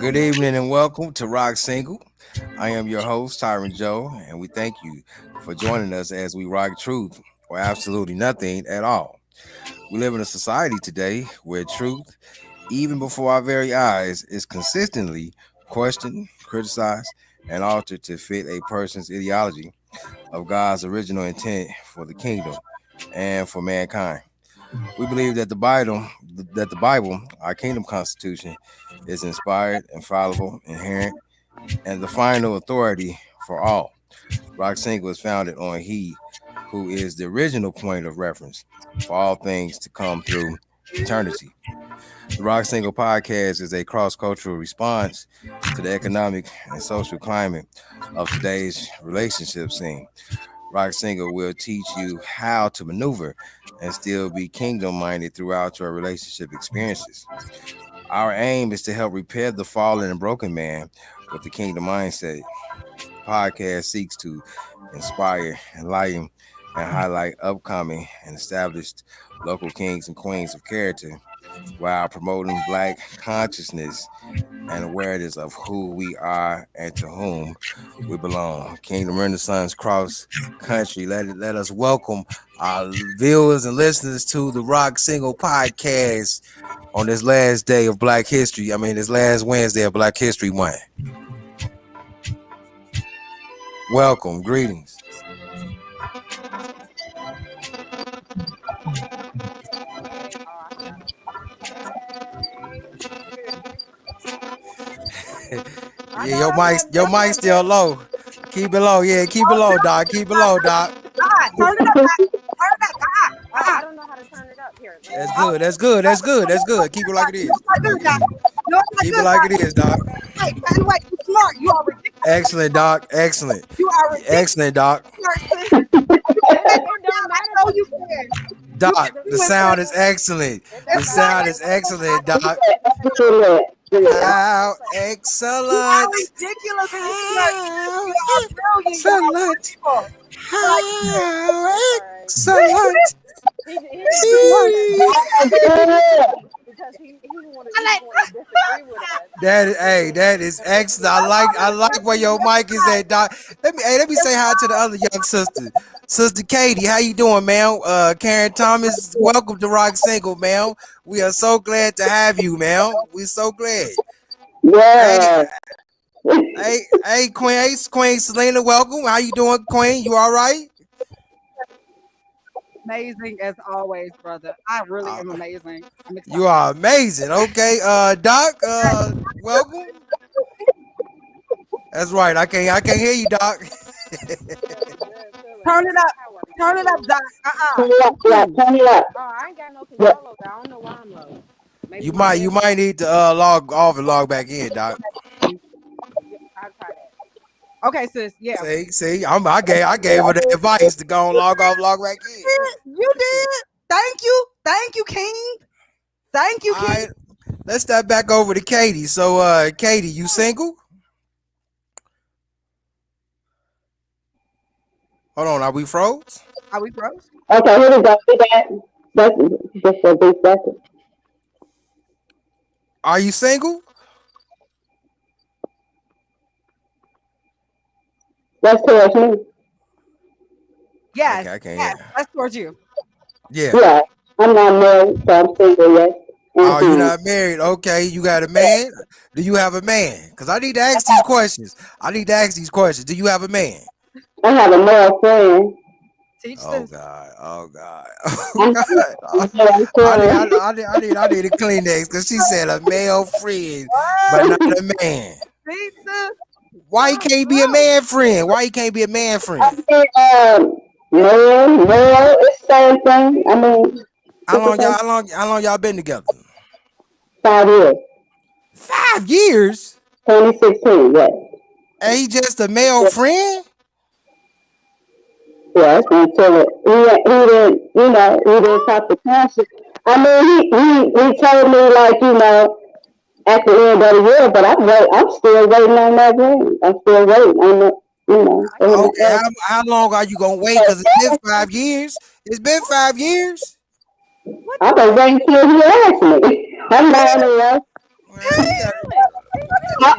Good evening and welcome to RockSingle. I am your host, Tyron Joe, and we thank you for joining us as we rock truth or absolutely nothing at all. We live in a society today where truth, even before our very eyes, is consistently questioned, criticized, and altered to fit a person's ideology of God's original intent for the kingdom and for mankind. We believe that the Bible, our kingdom constitution, is inspired, infallible, inherent, and the final authority for all. Rock Single is founded on He, who is the original point of reference for all things to come through eternity. The Rock Single podcast is a cross-cultural response to the economic and social climate of today's relationship scene. Rock Single will teach you how to maneuver and still be kingdom minded throughout your relationship experiences. Our aim is to help repair the fallen and broken man with the kingdom mindset. The podcast seeks to inspire, enlighten, and highlight upcoming and established local kings and queens of character while promoting Black consciousness and awareness of who we are and to whom we belong. Kingdom Renaissance Cross Country. Let us welcome our viewers and listeners to the Rock Single podcast on this last day of Black History. This last Wednesday of Black History Month. Welcome, greetings. Yeah, your mic's still low. Keep it low, yeah, keep it low, Doc. Keep it low, Doc. Turn it up, turn it up. I don't know how to turn it up here. That's good. That's good. That's good. That's good. Keep it like it is. Keep it like it is, Doc. Hey, by the way, you smart. You are ridiculous. Excellent, Doc. Excellent. You are ridiculous. Excellent, Doc. I know you can. Doc, the sound is excellent. The sound is excellent, Doc. How You excellent. are ridiculous. How You are brilliant. excellent. How excellent. Because he wanted to disagree with us. That is excellent. I like where your mic is at, Doc. Let me say hi to the other young sister. Sister Katie, how you doing, man? Karen Thomas, welcome to Rock Single, man. We are so glad to have you, man. We're so glad. Yeah. Hey, Queen Selena, welcome. How you doing, Queen? You all right? Amazing as always, brother. I really am amazing. I'm excited. You are amazing. Okay, Doc, welcome. That's right. I can't hear you, Doc. Turn it up. Turn it up, Doc. Turn it up. Turn it up. Oh, I ain't got no control. I don't know why I'm low. Maybe You might need to log off and log back in, Doc. I'll try that. Okay, sis. Yeah. See, I gave her the advice to go and log off, log back in. You did. Thank you. Thank you, King. Thank you, All King. right, let's step back over to Katie. So, Katie, you single? Hold on, are we froze? Are we froze? Okay, here we go. That's just a big second. Are you single? That's towards me. Yes. Okay, I can't Yes. hear. That's towards you. Yeah. Yeah. I'm not married, so I'm single, yes. Oh, you're not married. Okay, you got a man? Do you have a man? Because I need to ask these questions. Do you have a man? I have a male friend. Teach Oh this. God. Oh God. I'm Oh God. male friend. I need a Kleenex because she said a male friend, but not a man. See, sis? Why you can't be a man friend? Man, it's the same thing. How long y'all been together? 5 years. 5 years? 2016, yes. And he just a male friend? Yes, until he didn't talk to Conscious. He told me, like, at the end of the year, but I'm still waiting on that ring. I'm still waiting on it, Okay, how long are you gonna wait? Because it's been 5 years. It's been 5 years. I'm gonna wait until he asks me. I'm not in a rush. Well,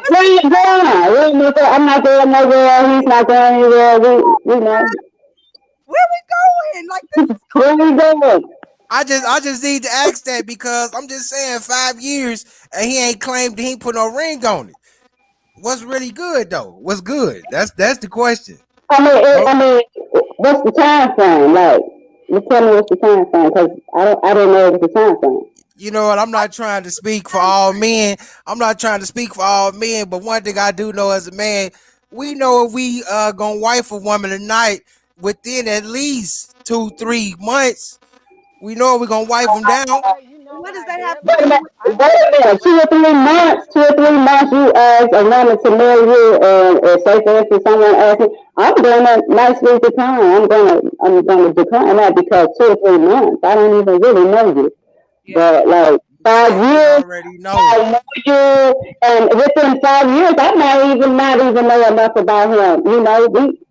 Where you going? I'm not going nowhere. He's not going anywhere. We, Where we going? Like this is where we going? I just need to ask that because I'm just saying 5 years and he ain't claimed he ain't put no ring on it. What's really good though? What's good? That's the question. Oh, I mean, what's the time frame? Like, you tell me what's the time frame because I don't know what's the time frame. you know what? I'm not trying to speak for all men. I'm not trying to speak for all men, but one thing I do know as a man, we know if we gonna wife a woman tonight within at least 2 3 months, we know we're gonna wife them down. But you know what what does I that have did to Wait a do learn? with I minute. Wait learned a that minute. 2 or 3 months. 2 or 3 months. You ask a woman to marry you, and say for instance, someone asks me, I'm gonna nicely decline. I'm gonna decline that because 2 or 3 months. I don't even really know you, yeah. but like You five saying we years. already I know. know you, and within 5 years, I might even not even know enough about him.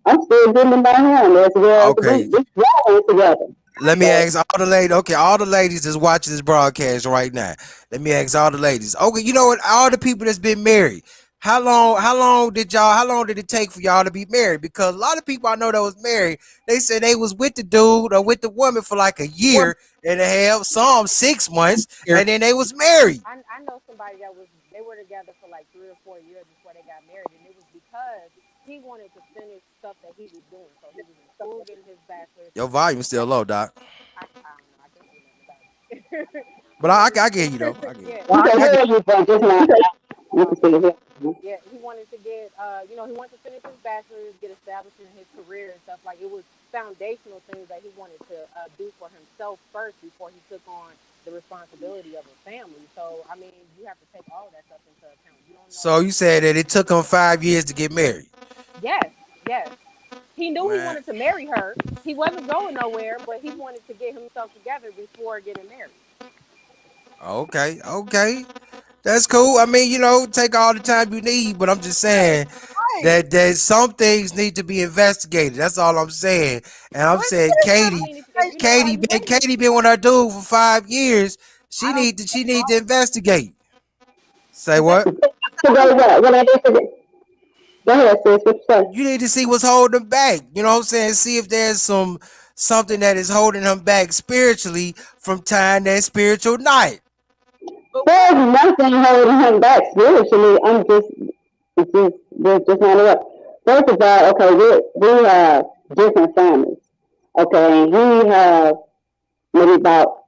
I'm still getting to know him as well. We Okay, we growing together. let me So ask all the ladies. Okay, all the ladies that's watching this broadcast right now. Let me ask all the ladies. Okay, you know what? All the people that's been married. How long did it take for y'all to be married? Because a lot of people I know that was married, they said they was with the dude or with the woman for like a Woman year and a half, some 6 months, here. and then they was married. I know somebody that was they were together for like 3 or 4 years before they got married, and it was because he wanted to finish stuff that he was doing. So he was in school getting his bachelor's. Your volume's still low, doc. I don't know. I can't do nothing about it. But He I wanted, can hear you though. I get you. yeah, we can I get hear you, but just not. You can okay. still hear me. Yeah, he wanted to get, he wanted to finish his bachelor's, get established in his career and stuff. Like it was foundational things that he wanted to do for himself first before he took on the responsibility of a family. So, I mean, you have to take all of that stuff into account. You don't know. so you said that it took them 5 years to get married. Yes, yes. He knew he Man, wanted to marry her. He wasn't going nowhere, but he wanted to get himself together before getting married. okay, okay. That's cool. I mean, take all the time you need, but I'm just saying Right. that some things need to be investigated. That's all I'm saying. And I'm What is saying I Katie, mean, if you know why Katie you been waiting. Katie been with her dude for 5 years. I She don't need to she need to investigate. Say invest. what? To I don't go what? What I did for the, go ahead, sis. What you say? You need to see what's holding them back. You know what I'm saying? See if there's something that is holding him back spiritually from tying that spiritual night. but what? There's nothing holding him back spiritually. There's just not enough. First of all, okay, we have different families. Okay, and he have maybe about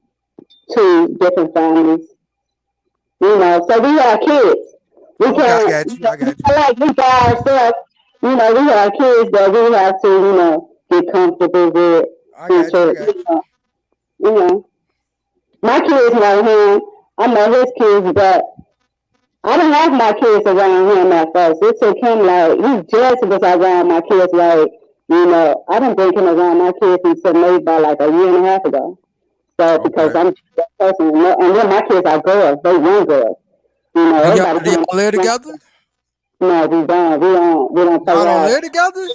two different families. So we have kids. We Okay, I can't, got you. I we got you. not like we by ourselves. We have kids that we have to, get comfortable with, I teach got you. I her, got you. you know. My kids know him. I know his kids, but I didn't have my kids around him at first. It took him like he just was around my kids like, I didn't bring him around my kids until maybe about like a year and a half ago. So because Okay. I'm that person, and then my kids are girls, they young girls. Everybody Do y'all saying, live together? no, we don't. We don't play Y'all don't out. live together?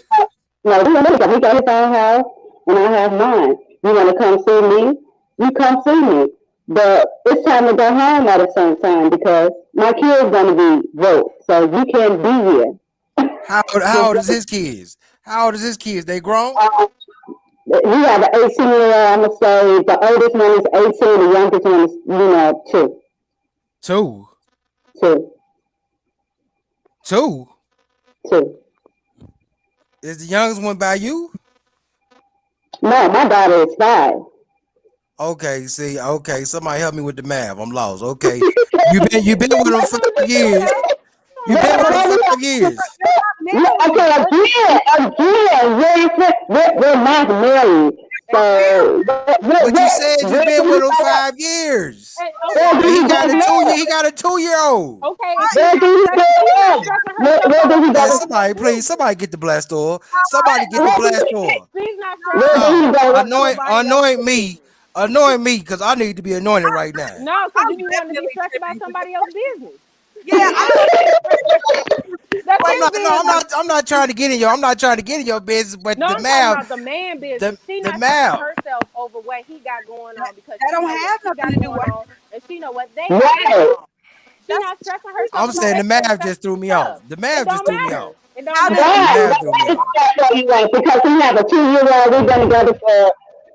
No, we don't live together. He got his own house, and I have mine. You want to come see me? You come see me. But it's time to go home at a certain time because my kid's gonna be woke, so you can't be here. How old is his kids? How old is his kids? They grown? We have an 18-year-old. I'm gonna say the oldest one is 18, the youngest one is two, Two. two, Two. two. Is the youngest one by you? No, my daughter is 5. Okay, see, okay. Somebody help me with the math. I'm lost. Okay. You been with him 5 years. You been with him 5 years. Married. Yeah, okay, again, we're not married. Not married. So, But you said you where do been with you him go? 5 years. Hey, Where okay, do And he you got go a two year wrong? he got a 2 year old. okay. Right. Where do you go She's not wrong? stressing Where, herself where out do you over Man, go? nothing somebody, with please, you. somebody get the blast door. Somebody Right. get the Where do blast you, door. She's not stressing where do No. you herself go out wrong? over Anoint nobody else's anoint me. business. Anoint me because I need to be anointed right now. No, because I'm then you want to be definitely stressed about tripping. somebody else's business. Yeah, I don't. That's Wait I'm his not a no, business. I'm not trying to get in your I'm not trying to get in your business, but No, the I'm talking math, about the man business. She the not stressing math. herself over what he got going minute. on because That she don't know what have she nothing got to do going with on and she know what they got going Right. on. She That's not stressing herself I'm about saying the extra math just threw me off. stuff. The It math just don't threw me off. matter. It don't how does The it matter. math Right, threw me right. off. That's what you want because we have a 2-year-old. We've been together for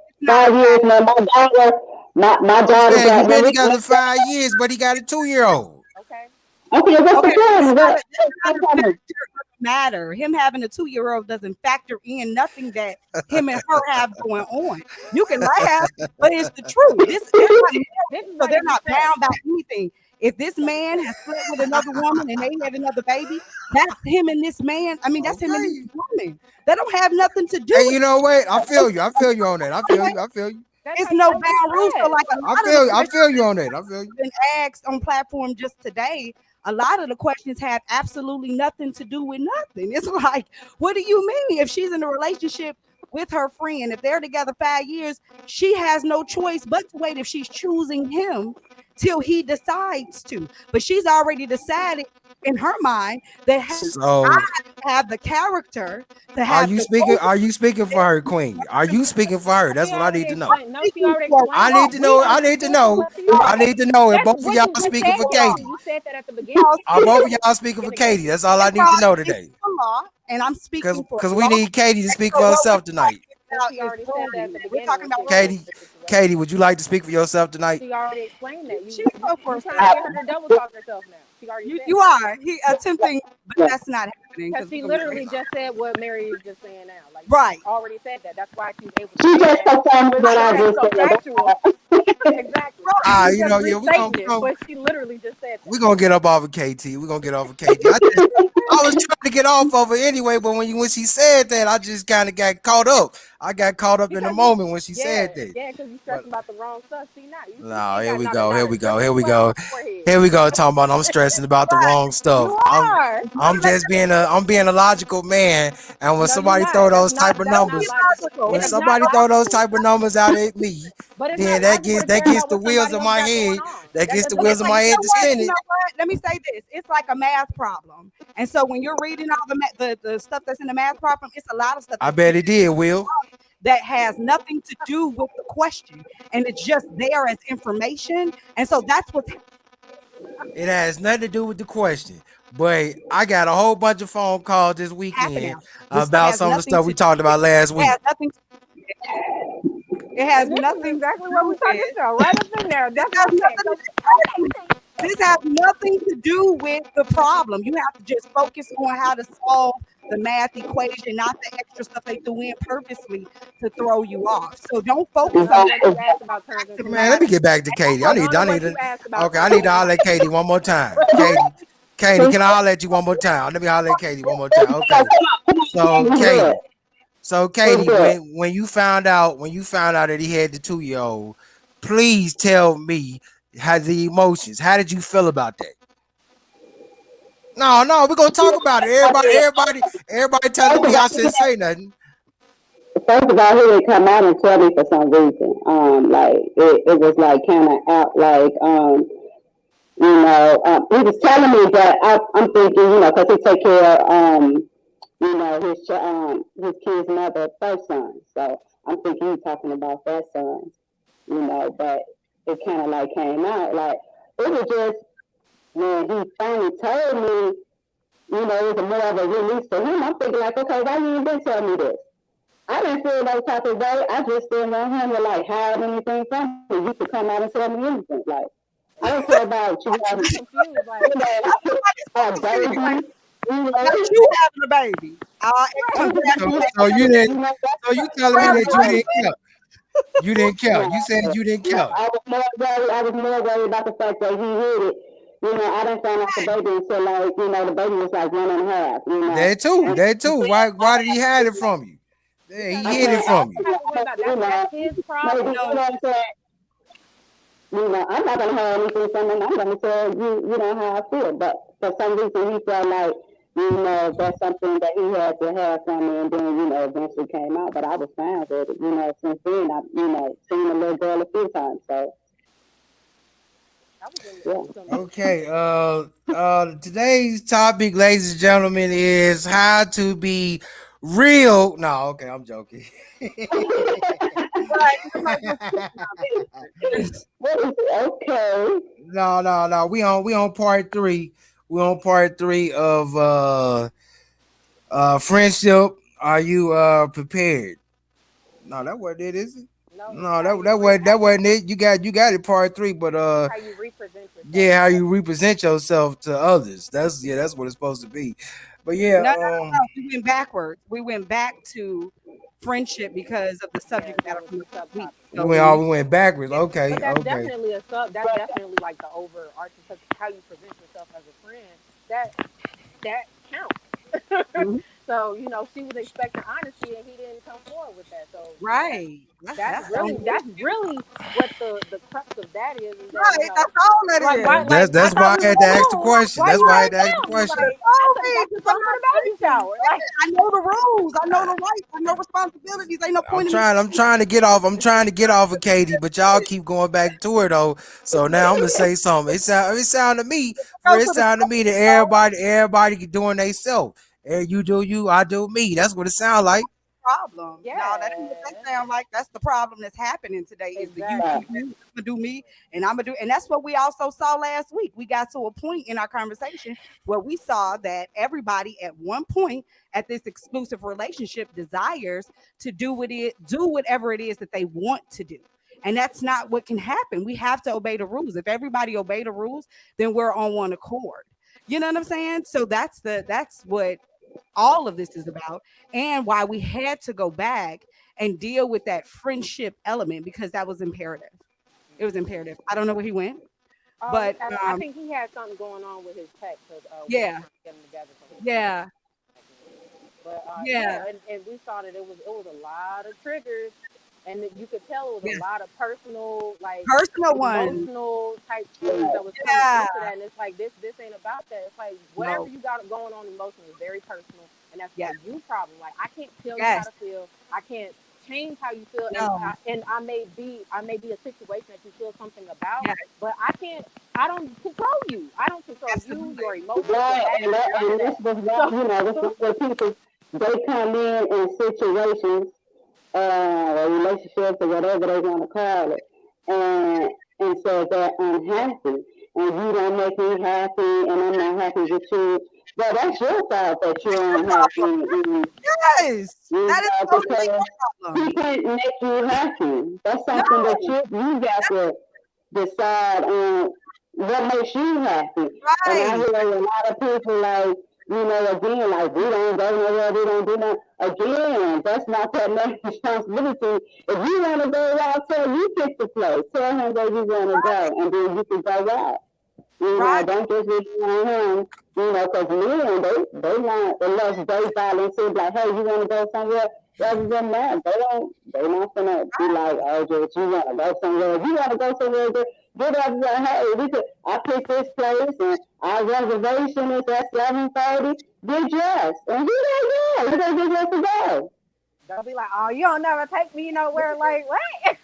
it's not a 5 years fact. now. My I'm daughter saying got you've no. been together 5 years, but he got a 2-year-old. Okay. Okay, what's the Okay, problem? that's not What's a the problem? factor of the matter. Him having a 2-year-old doesn't factor in nothing that him and her have going on. You can laugh, but it's the truth. This they're not married, This is so like they're you not said. bound by anything. If this man has slept with another woman and they had another baby, that's him and this man. I mean, that's him and this Okay. woman. They don't have nothing to do Hey, with you know what? I feel you. I feel you on that. I feel it. you. I feel you. That's It's like no that's what you bound rule. So, said. like a lot of the I questions feel you on that. I feel you. been asked on platform just today, a lot of the questions have absolutely nothing to do with nothing. It's like, what do you mean? If she's in a relationship with her friend, if they're together 5 years, she has no choice but to wait if she's choosing him till he decides to. But she's already decided in her mind that hey, So I have the character to have the are you speaking for her, Queen? Are you speaking for her? That's She what I already need to know. explained. No, she speaking already for I explained need that. to We know. understood the question you I need asked. to know if That's both of what y'all you just speaking said for that Katie. already. You said that at the because beginning. Are both of y'all speaking for Beginning, Katie. Katie? That's all I need to because know it's today. the law, and I'm speaking for Cause we law. need Katie to speak So for what we're herself tonight. talking But about she is already said that at rules. the We're beginning talking when about she rules. explained Katie, the situation. Katie, would you like to speak for yourself tonight? She already explained that. She spoke for You herself. trying to get her to double talk herself now. She already said You that. are he attempting, but that's not happening Because because we're she gonna get literally ready. just said what Mary is just saying now. Like you Right. already said that. That's why she's able to She say just that confirmed with what I that's just so said. That's factual. all. Exactly. Ah, You you just know, yeah, restating it, but she literally just said we that. gonna get up off of KT. We're gonna get off of KT. I was trying to get off of her anyway, but when she said that, I just kind of got caught up. I got caught up in the Because you, moment when she said yeah, that. yeah, because you But stressing about the wrong stuff. See, now you no, ain't here got we not a go. not Here a we go. drip of Here we sweat on go. your forehead. Here we go. Talking about I'm stressing about the wrong You stuff. are. I'm being a logical man, and when No, you're somebody not. throw those type of That's Don't not be numbers, logical. logical. It when is It's not somebody not throw those logical. type of numbers out at me, But it's not then logical to that care gets about the what wheels somebody of else my got head. going on. That That gets the doesn't wheels make of any my you head know to sense. what? You spinning. know what? Let me say this. It's like a math problem. And so when you're reading all the stuff that's in the math problem, it's a lot of stuff I that's in bet it did, Will. that has nothing to do with the question. And it's just there as information. And so that's what's It has nothing to do with the question. But I got a whole bunch of phone calls this weekend happening. This stuff about has some of the nothing stuff to we do talked with about last it week. has nothing to, it has And this is nothing to exactly what do we talking with about. Right up in there. this That's has what I'm saying. nothing to, this has nothing to do with the problem. You have to just focus on how to solve the math equation, not the extra stuff they threw in purposely to throw you off. So don't focus None on of Exactly. what you that. asked about turns To into Man, let math. me math. get back to Katie. None of I need what you to asked about okay, I turns need to into holler at math. Katie one more time. Katie, can I holler at you one more time? Let me holler at Katie one more time. Okay. So Who's good? Katie. So Who's Katie, good? when you found out that he had the 2-year-old, please tell me how the emotions. How did you feel about that? No, we're gonna talk about it. I mean, Everybody telling first of me all, I shouldn't say nothing. first of all, he didn't come out and tell me for some reason. Like it was like kind of out, like he was telling me, but I'm thinking, because he take care of his kid's mother, first son. So I'm thinking he's talking about that son, but it kind of like came out like it was just when he finally told me, it was more of a release for him. I'm thinking like, okay, why you didn't tell me this? I didn't feel no type of way. I just didn't want him to like hide anything from me. You could come out and tell me anything. Like I don't care about you having, I'm confused. Like, Everybody's a focusing like, baby, you know. about you having a baby. right. So you didn't. That's So you telling me that you didn't care? You didn't care. no, You said you didn't no. care. I was more worried. I was more worried about the fact that he hid it. I didn't find out the baby until like the baby was like 1.5. And That too. then Why did he hide it from you? Yeah, he Because I hid it then can't. now from you you. have to worry about that's his Maybe problem. No, I'm not gonna have anything from him. I'm gonna tell you, how I feel. But for some reason, he felt like, that's something that he had to have from me, and then, eventually came out. But I was fine with it. Since then, I, seen the little girl a few times. So I was in yeah. some. Okay. Today's topic, ladies and gentlemen, is how to be real. No, okay, I'm joking. Right. Somebody go sit down. What is it? Okay. No. We on part three. We on part three of friendship. Are you prepared? No, that wasn't it, is it? No, it's No, how that you that wasn't that wasn't it. You got it part three, but how you represent yourself yeah, to how others. you represent yourself to others. That's what it's supposed to be. But yeah, No. We went backwards. We went back to friendship because of the Yeah, subject that matter was from the last week. subtopic. So we went backwards. But Okay, that's okay. definitely a sub. That's definitely like the overarching, because how you present yourself as a friend. That that counts. mhm. So she was expecting honesty, and he didn't come forward with that. So that Right. that's That's the really only that's issue. really what the crux of that is that Right. That's all that like is. why, like I That's thought why we I was had to ask the cool. question. Why That's you why I gotta had to ask the tell me question. like That's all I me took because I'm something for not the baby crazy. shower like I know the rules. I know the rights. I know responsibilities. Ain't no I'm point in me trying. I'm saying trying to get off. I'm trying to get off of Katie, but y'all keep going back to her though. So now I'm gonna say something. It sound to me, for go it to the sound to me that show. everybody doing they self. You do you, I do me. That's what it sound like. Problem. No, that ain't what yeah, that sound like. That's the problem that's happening today is the you do exactly. you, I'm gonna do me, and I'm gonna do, and that's what we also saw last week. We got to a point in our conversation where we saw that everybody at one point at this exclusive relationship desires to do whatever it is that they want to do. And that's not what can happen. We have to obey the rules. If everybody obey the rules, then we're on one accord. You know what I'm saying? So that's what all of this is about, and why we had to go back and deal with that friendship element because that was imperative. It was imperative. I don't know where he went, but I think he had something going on with his tech because we were yeah, trying to get him together so he could yeah, back in. But yeah, yeah, and we saw that it was a lot of triggers, and that you could tell it was a yes. lot of personal, like Personal one. emotional type things Right. that was coming Yeah. into that. And it's like this ain't about that. It's like whatever No. you got going on emotionally is very personal, and that's Yeah. a you problem. Like I can't tell you how Yes. to feel. I can't change how you feel, and No. I may be a situation that you feel something about, Yeah. but I don't control you. I don't control you, Absolutely. your emotions, your Right, actions, none of and this that. was why, So this is where people, they come in situations, or relationships or whatever they want to call it, and so they're unhappy, and you don't make me happy, and I'm not happy with you. Well, that's your fault that you're The unhappy, problem. Yes. That is totally because the he problem. can't make you happy. That's No. something that you got to decide on what makes you happy. And I Right. hear a lot of people like, again, like we don't go nowhere, we don't do nothing. Again, that's not that man's responsibility. If you want to go out, tell you pick the place. Tell him where you want to go, and then you can go out. Right. Don't just be on him. Because men, they not, unless they volunteer, like, hey, you want to go somewhere. Other than that, they not gonna be like, oh, just you want to go somewhere. If you want to go somewhere, get up and like, hey, I picked this place and our reservation is at 7:30. Get dressed and you don't go. You don't get dressed to go. they'll be like, "Oh, you don't never take me nowhere." Like what?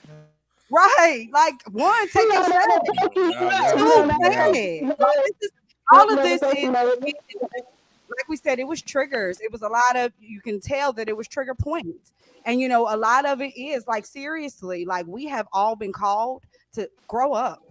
Right. Like one, take You yourself. don't never take you Yeah, out. yeah, You Two, don't yeah, never yeah. plan take it. you Like out. this is You all of never this take is you nowhere. like we said, it was triggers. It was a lot of, you can tell that it was trigger points. And a lot of it is like seriously, like we have all been called to grow up.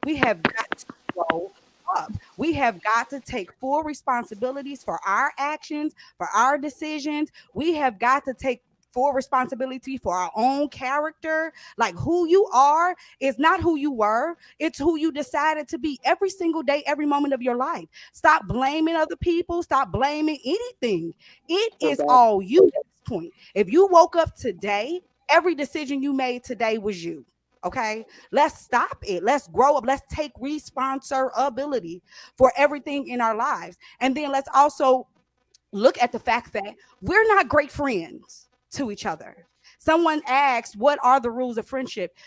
We have got to grow up. We have got to take full responsibilities for our actions, for our decisions. We have got to take full responsibility for our own character. Like who you are is not who you were, it's who you decided to be every single day, every moment of your life. Stop blaming other people. Stop blaming anything. It is Exactly. all you at this point. If you woke up today, every decision you made today was you. Okay, let's stop it. Let's grow up. Let's take responsibility for everything in our lives. And then let's also look at the fact that we're not great friends to each other. Someone asked, what are the rules of friendship?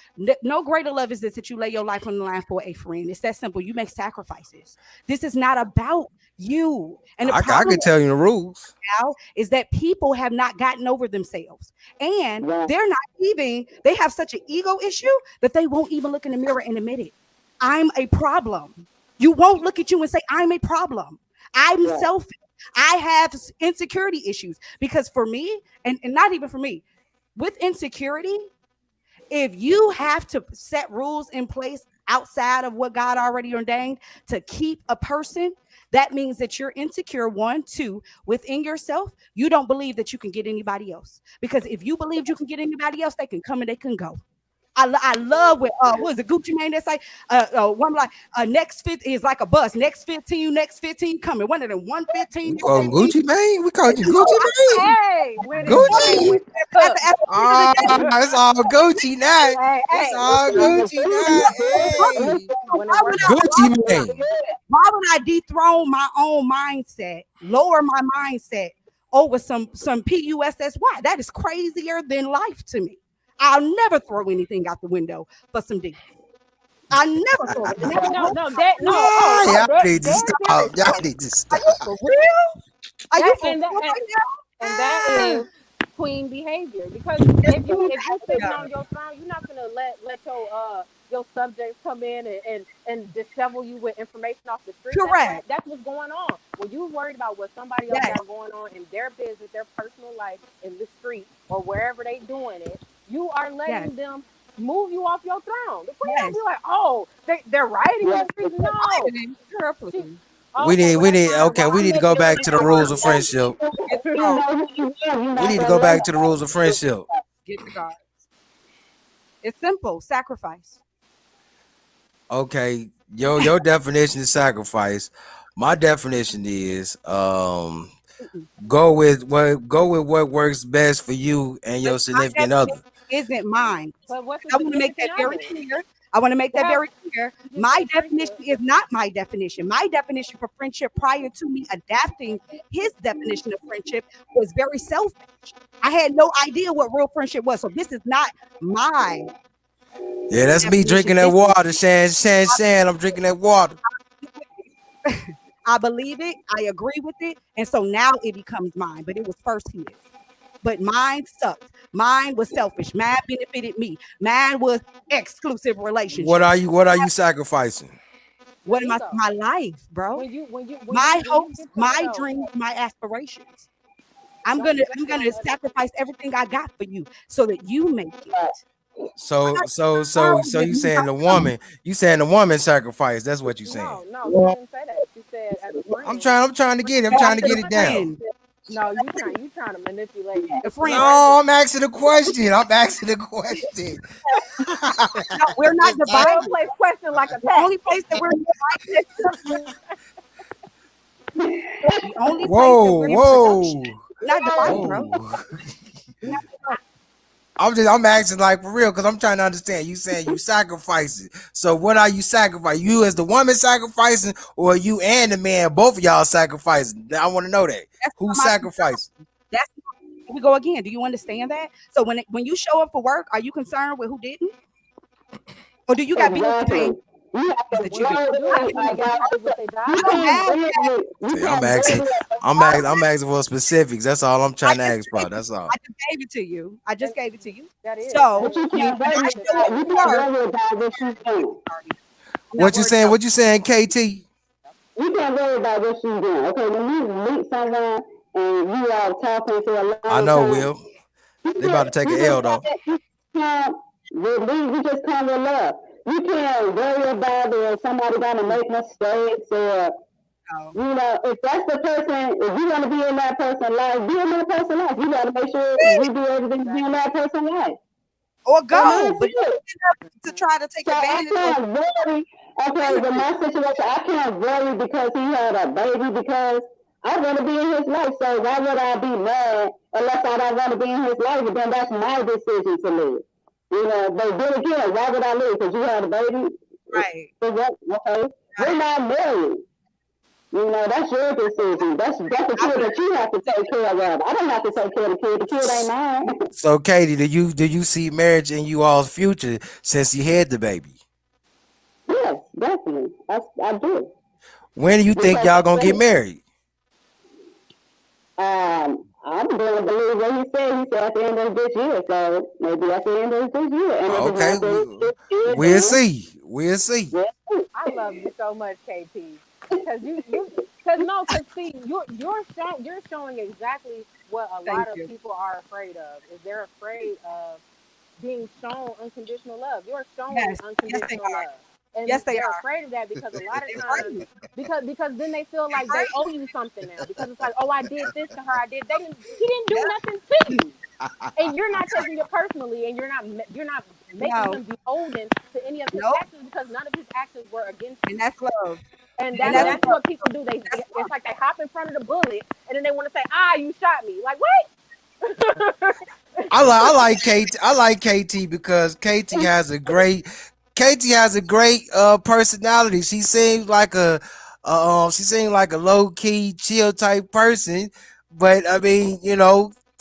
No greater love is this, that you lay your life on the line for a friend. It's that simple. You make sacrifices. This is not about you. And the I problem could tell you the rules. now is that people have not gotten over themselves, and Right. they're not even, they have such an ego issue that they won't even look in the mirror and admit it. I'm a problem. You won't look at you and say, I'm a problem. I'm Right. selfish. I have insecurity issues because for me, and not even for me, with insecurity, If you have to set rules in place outside of what God already ordained to keep a person, that means that you're insecure. One, two, within yourself, you don't believe that you can get anybody else. Because if you believed you can get anybody else, they can come and they can go. I love what is it Gucci Mane that say one like next fit is like a bus, next 15 coming. One of them 115, We call him 15. Gucci Mane. We call you You know, Gucci Mane. Hey, when it came Gucci. with the cook. at the end of the Ah, day, it's all Gucci now. Hey, It's hey, all Gucci now. Hey, when it why would worked I out for Gucci you, it Mane. worked. why would I dethrone my own mindset, lower my mindset over some PUSSY? That is crazier than life to me. I'll never throw anything out the window for some D. I never throw it. And that's No, real. no, that no. Oh, Ah, oh, y'all that need to there's stop. different Y'all stuff. need to Are you stop. for real? Are you That for real and that right now? is queen behavior. Because It's cool if you sitting behavior. on your throne, you're not gonna let your subjects come in and dishevel you with information off the street. Correct. That's what's going on. When you worried about what somebody else Yes. got going on in their business, their personal life, in the street or wherever they doing it, you are Yes. letting them move you off your throne. The queen don't Yes. be like, oh, they're rioting in the streets. No, Girl, she please. okay. Well, that's fine. Okay, Well, we I'm need to letting go your back to the people rules run. of friendship. Get the You guard. know who you are. You're We not need to gonna go let back to the rules of friendship. Get the guard. It's simple. Sacrifice. Okay, your definition is sacrifice. My definition is Mm-mm. go with what works best for you and But your my significant other. definition isn't mine. But what's the I want to make significant that very other? clear. I want to make that Well, very clear. you just My said definition friendship. is not my definition. My definition for friendship prior to me adapting his definition of friendship was very selfish. I had no idea what real friendship was. So this is not my Yeah, that's me definition. drinking that This is water, Shan. I'm drinking that water. I believe it. I agree with it. And so now it becomes mine, but it was first his. But mine sucked. Mine was selfish. Mine benefited me. Mine was exclusive relationship. What are you sacrificing? What am I? Ego. My life, bro. My When you hopes, get my yourself, dreams, my aspirations. I'm don't gonna forget I'm about gonna other sacrifice people. everything I got for you so that you make it. So you saying the woman sacrifice. That's what you saying. No, she didn't say that. She said as a friend. I'm trying to get it. I'm As trying to the get it down. friend, No, you trying to manipulate me. the You friend. heard me. No, I'm asking a question. I'm asking a question. No, we're not Girl, dividing. place question like a The tax. only place that we're divided, the only place that Whoa, we're in production. whoa, We're not dividing, bro. whoa. We're not dividing. I'm asking like for real because I'm trying to understand. You saying you sacrificing. So what are you sacrificing? You as the woman sacrificing, or you and the man, both of y'all sacrificing? I want to know that. That's Who's not my concern. sacrificing? That's here we go again. Do you understand that? So when you show up for work, are you concerned with who didn't, or do you got bills to pay exactly. You have bills to that you didn't? You worry do have like people to pay with their you job. I'm can't asking. worry. You See, I'm can't asking. worry. I'm asking for specifics. That's all I'm I trying to just ask gave about. it. That's all. I just gave it to you. I just And gave it to you. that So But is you can't when I worry show up about. You for can't work, worry about what she's get doing. started. I'm not worried about. What you saying, KT? You can't worry about what she's doing. Okay, when you meet someone and you are talking for a I long know, time, Will. They about to take an L though. you can't relieve. You just come with love. You can't worry about if somebody gonna make mistakes or Oh, if that's the person, if you want to be in that person's life, be in that person's life. You got to make sure you do everything to be in exactly. that person's life. or And go, that's but don't it. end up to try to take So I advantage or can't worry. Okay, with benefit. my situation, I can't worry because he had a baby because I want to be in his life. So why would I be mad unless I don't want to be in his life? But then that's my decision to live. But then again, why would I live? Because you had a baby? Right, So what? Okay. We're right. not married. That's your decision. That's a I kid believe that you have to take care of. I don't have to take care of the kid. The kid ain't mine. So, Katie, do you see marriage in you all's future since you had the baby? Yes, definitely. I do. When do you think Because y'all gonna get married? I'm going to believe what he said. He said at the end of this year. So maybe at the end of this year. And if it's Okay, not this year, we'll then see. We'll see. yeah. I love you so much, KT. Cause cause no, cause see, you're showing exactly what a thank lot of you. people are afraid of. Is they're afraid of being shown unconditional love. You're showing Yes, yes, they unconditional are. love. And Yes, they they're are. afraid of that because a lot of They're times afraid. because then they feel They're like they afraid. owe you something now because it's like, oh, I did this to her, I did they didn't he didn't do Yeah. nothing to you, and you're not taking it personally, and you're not making No. him beholden to any of his Nope. actions because none of his actions were against And you. that's love. And And that's that's Well, that's love. what people do. They That's it's love. like they hop in front of the bullet, and then they want to say, ah, you shot me. Like, wait. I like KT. I like KT because KT has a great personality. She seems like a low key, chill type person. But I mean,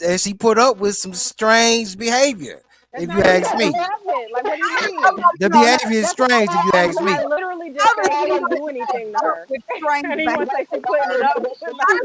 and she put up with some strange behavior. That's If you not even ask her me, behavior. Like, what do you No, mean? the no, no. behavior is That's strange. If you ask I me, literally just How does said he didn't somebody do anything to put up her, with strange and he behavior? wants to say she putting it up. How does somebody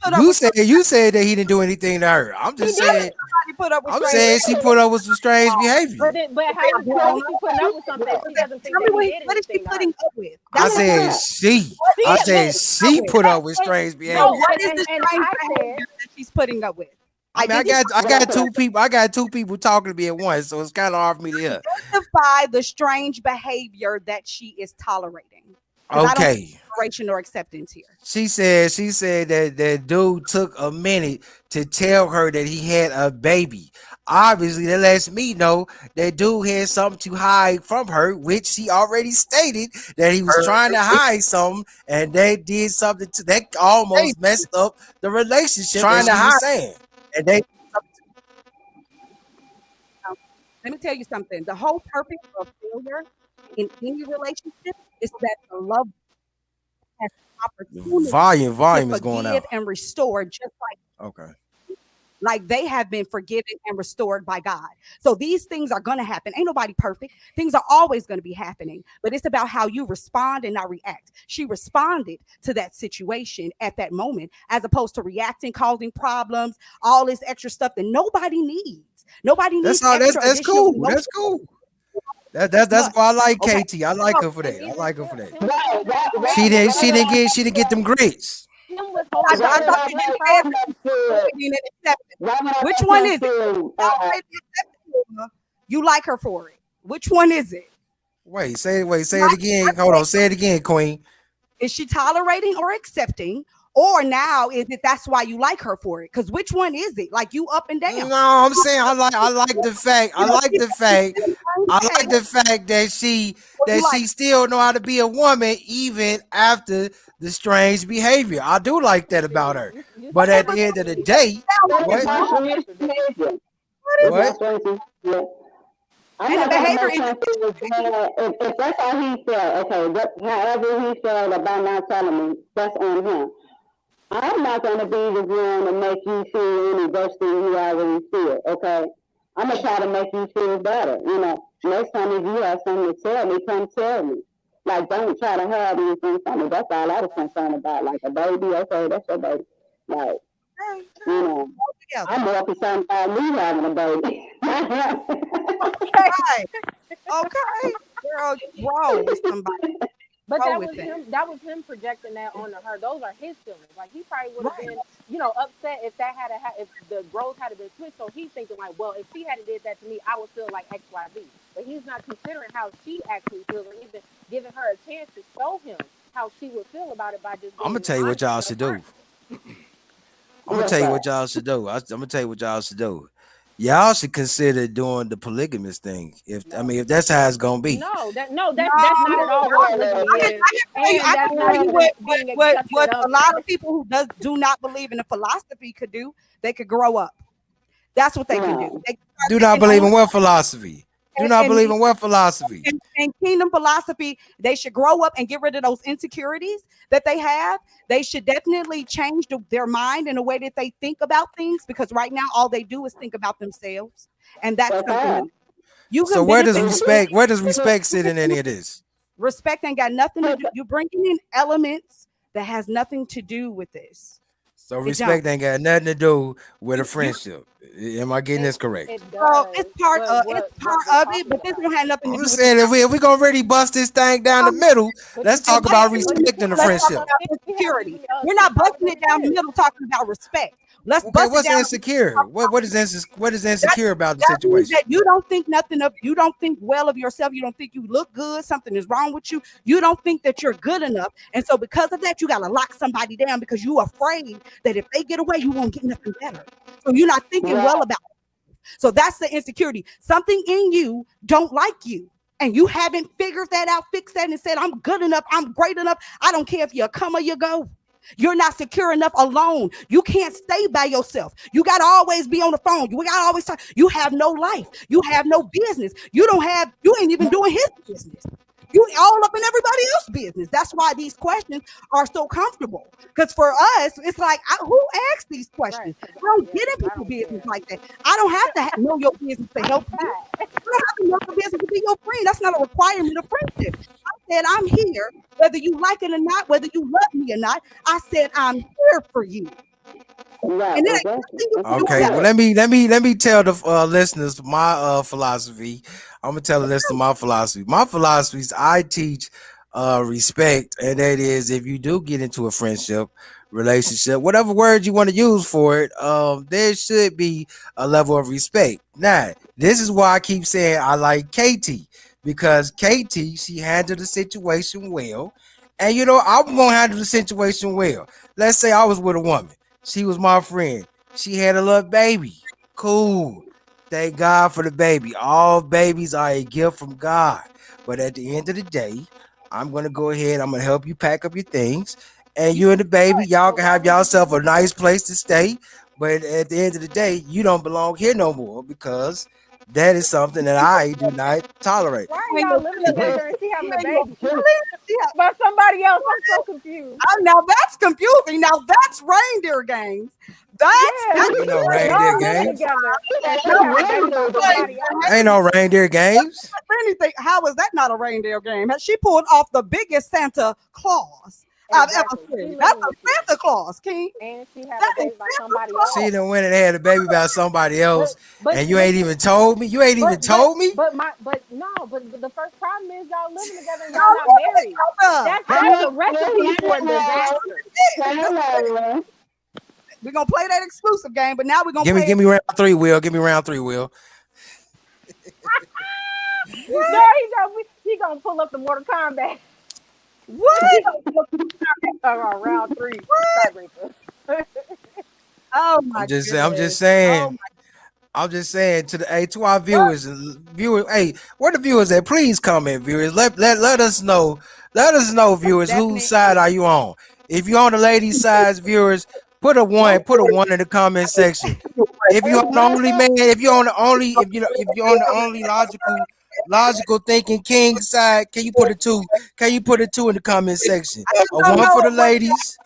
put up you with said you said that he didn't do anything to her. He how does did. somebody put up with I'm strange saying she put up with some strange behavior. But how is she putting up with something if she doesn't think Tell that me he did what is she anything to her? putting up with? I That's what said she. what She I is she said but putting up she with? put up with and, strange No, no, behavior. what is the and strange I said behavior that she's putting up with? I mean, Identify, I got two people. I got two people talking to me at once, so it's kind of hard for me to hear. identify the strange behavior that she is tolerating. Because I don't see Okay, toleration or acceptance here. she said that that dude took a minute to tell her that he had a baby. Obviously, that lets me know that dude had something to hide from her, which she already stated that he was trying to hide something, and they did something to that almost messed up the relationship, as Trying to she was hide. saying. And they let me tell you something. The whole purpose of failure in any relationship is that the love has the opportunity to Volume is going forgive out. and restore, just Okay. like they have been forgiven and restored by God. So these things are going to happen. Ain't nobody perfect. Things are always going to be happening, but it's about how you respond and not react. She responded to that situation at that moment as opposed to reacting, causing problems, all this extra stuff that nobody needs. Nobody That's needs all. That's extra that's additional cool. That's emotional cool. That's much. why I like Okay. KT. I like So her for and that. I even like her for that. him withholding that She information didn't. from She her, didn't get. She didn't get them grits. him I, withholding th- that I thought you information just from said her. tolerating and accepting. Which one is it? Tolerating and accepting, or you like her for it. Which one is it? Wait, You say it like again. Hold on, say it again, Queen. Is she tolerating or accepting? Or now is it that's why you like her for it? Because which one is it? Like you up and down. No, I'm saying I like the fact. I You don't like keep the fact. the same I like behavior, the fact that she or you that like she still know how to be a woman even after the strange behavior. I do like that about her. You But okay, at sound but the end of the crazy. day, sound like You it's what? sound wrong. contradictory. What is It's it? What? not crazy. Yeah. I'm And the not gonna behavior make is him feel bad. If that's how he felt, okay, however he felt about not telling me, that's on him. I'm not gonna be the one to make you feel any worse than you already feel, okay? I'm gonna try to make you feel better. Next time if you have something to tell me, come tell me. Like, don't try to hide anything from me. That's all I was concerned about. Like a baby, okay, that's your baby. Like, okay, you girl, know, all together. I'm more concerned about me having a baby. Okay, okay. Girl, grow with somebody. But Grow that with was them. him. That was him projecting that onto her. Those are his feelings. Like he probably would have Right. been, upset if if the roles had been switched. So he's thinking like, well, if she had did that to me, I would feel like X, Y, Z. But he's not considering how she actually feels, or even giving her a chance to show him how she would feel about it by just I'm being gonna tell you what honest y'all and should upfront. do. I'm gonna What's tell you that? what y'all should do. I'm gonna tell you what y'all should do. Y'all should consider doing the polygamous thing. No, If that's how it's gonna be. No, that's not at all what polygamy is, I can tell you, and I that's can tell not you even what being accepted a of lot it. of people who do not believe in the philosophy could do. They could grow up. That's what they can do. No. They can start Do not thinking believe on in what philosophy? Do not and believe in what philosophy? and kingdom philosophy. They should grow up and get rid of those insecurities that they have. They should definitely change their mind in the way that they think about things because right now all they do is think about themselves, and that's That's something that all. you So can benefit. where does respect sit in any of this? Respect ain't got nothing to do. You bringing in elements that has nothing to do with this. So It don't. respect ain't got nothing to do with a You friendship. Am I getting It this correct? it well, does, but it's what we're part of it, talking but this about. don't have nothing to I'm do just with saying if we gonna really bust this thing down the um, middle, But let's you and talk can't wait, about have, but and you respect in can't a let's have talk friendship. these. about You can't have insecurity. these We're two not sides of busting the it down the fence. middle talking about respect. Let's Okay, bust it what's down. insecure? What is That insecure about the that means situation? that you don't think nothing of you don't think well of yourself. You don't think you look good. Something is wrong with you. You don't think that you're good enough. And so because of that, you gotta lock somebody down because you're afraid that if they get away, you won't get nothing better. So you're not thinking Right. well about it. So that's the insecurity. Something in you don't like you. And you haven't figured that out, fixed that, and said, I'm good enough, I'm great enough. I don't care if you come or you go. You're not secure enough alone. You can't stay by yourself. You got to always be on the phone. You got to always talk. You have no life. You have no business. You ain't even doing his business. You all up in everybody else's business. That's why these questions are so comfortable. Because for us, it's like, who asks these questions? Right. I don't Yeah, get in I people's don't business care. like that. I don't have to know your business to help you. Right. You don't have to know your business to be your friend. That's not a requirement of friendship. I said, I'm here, whether you like it or not, whether you love me or not. I said, I'm here for you. Right. And then Exactly. nothing you That's can do what's Okay, about well up. let me tell the listeners my philosophy. I'm gonna tell the listeners my philosophy. My philosophy is I teach respect, and that is if you do get into a friendship, relationship, whatever word you want to use for it, there should be a level of respect. Now, this is why I keep saying I like Katie because Katie she handled the situation well, and I'm gonna handle the situation well. Let's say I was with a woman. She was my friend. She had a little baby. Cool. Thank God for the baby. All babies are a gift from God. But at the end of the day, I'm gonna go ahead. I'm gonna help you pack up your things, and you and the baby, y'all But can why have would you do yourself a that though? nice place to stay. But at the end of the day, you don't belong here no more because that is something that I do not tolerate. Why you are ain't y'all gonna living feel together and she you having a ain't gonna baby feel it. Yeah. by somebody else? I'm so confused. Now that's confusing. Now that's reindeer games. That's Yeah, Ain't no y'all reindeer living games. together and she That's having a baby by reindeer somebody games. else. Ain't no reindeer games. anything. How is that not a reindeer game? She pulled off the biggest Santa Claus I've ever Exactly. She seen. That's living a with you, Santa Claus, King. and she having a That is baby by Santa somebody else. She Claus. done went and had a baby by somebody else, But but and you but ain't even told me. You ain't even but but told me. but my but no. But the first problem is y'all living together and y'all Y'all not live with married. each other. That's a recipe for Hello. disaster. Hello. We're gonna play that exclusive game, but now we're gonna Give me, play give it. me round three, Will. Give me round three, Will. Girl, he gonna pull up the Mortal Kombat. What? Round three, What? tiebreaker. Oh I'm my just saying. I'm just goodness. Oh saying. my. I'm just saying to our viewers. Hey, where the viewers at? Please comment, viewers. Let us know. Let us know, viewers, whose side Definitely. are you on? If you're on the ladies' side, viewers, put a one in the comment section. If you're on the only man, if you're on the only, if you're on the only logical thinking king side, can you put a two? Can you put a two in the comment section? I just A don't one know for the what ladies,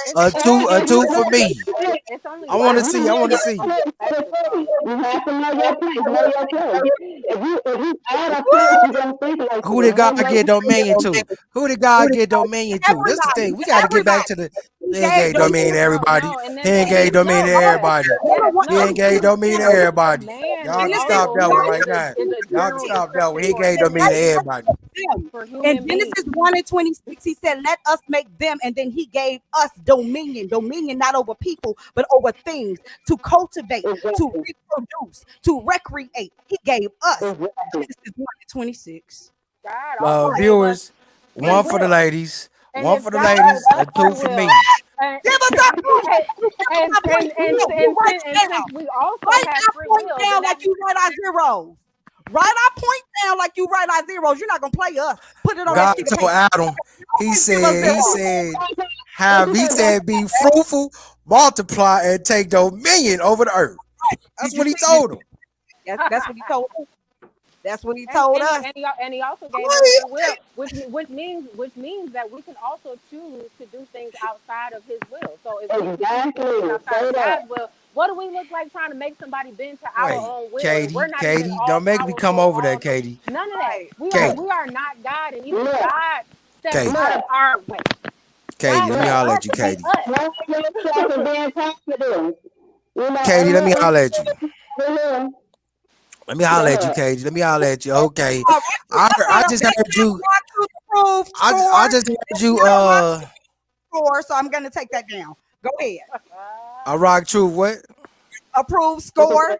It's a And two you for know me. the it's only I want to right. see. I want to see. That's just wrong. You have to know your place. Know your place. If you out of place, you're gonna think like Who you. did God Know your get dominion to? Who did God get dominion to? That's the thing. everybody, We got to get back everybody. to the. He He ain't gave gave dominion dominion. to everybody. No, and He then ain't gave dominion to no, yes, everybody. yes, He ain't no. gave dominion to A everybody. man Y'all is can Genesis stop also that one 1 is right a now. is a Y'all can general and stop that one. description He for gave a said, dominion let to man, us everybody. make them. for In human beings. Genesis 1 and 26, he said, let us make them. And then he gave us dominion. Dominion not over people, but over things to cultivate, to exactly. reproduce, to recreate. He gave us Exactly. Genesis 1 and 26. God also gave us Viewers, free one for the will, ladies, and one if for the God gave ladies, us a free two for will, me. and Give us our point. and You write our point down. You write and it since down. we also Write have our free point will, then down that like you write our zeros. Write our point down like you write our zeros. You're not gonna play us. Put it on that God sheet of told paper. Adam, Always give us he zeros. said, he because said, be fruitful, multiply, and take dominion over the earth. That's That's what what he he said. told him. That's what he told us. That's what he told us. and he also gave us free will, What? which means that we can also choose to do things outside of his will. So if we choose to do things Exactly. outside Say of that. God's will, what do we look like trying to make somebody bend to our Wait, own will if we're Katie, not even Katie, all don't make me come powerful, over there, all no, Katie. none of that. Right, We are right. Katie, we are not God, and even Look. God stepped Katie, out of Look. our way. Katie, God let me gave Look. holler at us you, to be Katie. us. Trust yourself and being confident. Katie, let me holler at you. Hello. Let me Go holler at you, ahead. Katie. Let me holler at you. Okay. All right. That's I not a just big heard you. not to prove I score. just heard It's you not a rock score, so I'm gonna take that down. Go ahead. I rock truth. What? Approved score.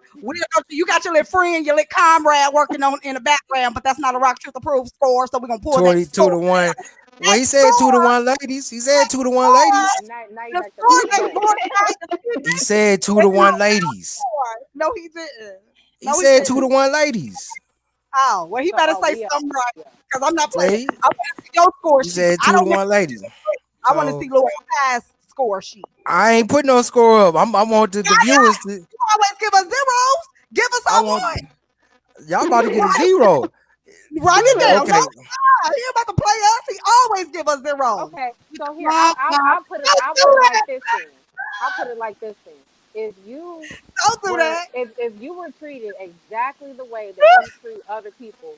You got your little friend, your little comrade working on in the background, but that's not a Rock Truth approved score. So we're gonna pull that 22 score. to 1. Well, That he said 2 to score, 1 ladies. He said that 2 to 1 score, ladies. Now you the back to score being that gay. score tonight, the He female said 2 to is 1 no ladies. score. No, he didn't. He No, he said 2 to didn't. 1 ladies. Oh, well, he So better oh say we something right yeah. because I'm not playing. See? I want to see your score He sheet. said I 2 to don't want 1 ladies. I want to So see Lord High's score sheet. I ain't putting no score up. I want the Yeah, viewers to. you always give us zeros. Give us I our want one. y'all about to get a Right? zero. Write it down. No, Okay. he about to play us. He always give us zeros. Okay, so here Nah, nah. I'll Don't put do it like that. this thing. I'll put it like this thing. If you Don't do that. if you were treated exactly the way that you treat other people,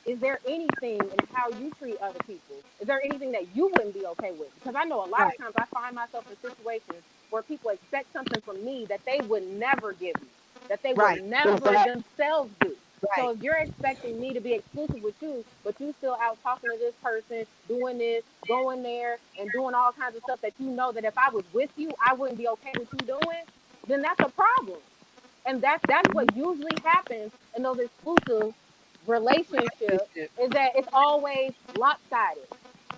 is there anything in how you treat other people? Is there anything that you wouldn't be okay with? Because I know a lot of Right, times I find myself in situations where people expect something from me that they would never give me, that they would right, never themselves do. So right. if you're expecting me to be exclusive with you, but you still out talking to this person, doing this, going there, and doing all kinds of stuff that you know that if I was with you, I wouldn't be okay with you doing, then that's a problem. And that's what usually happens in those exclusive relationships, Relationship. is that it's always lopsided.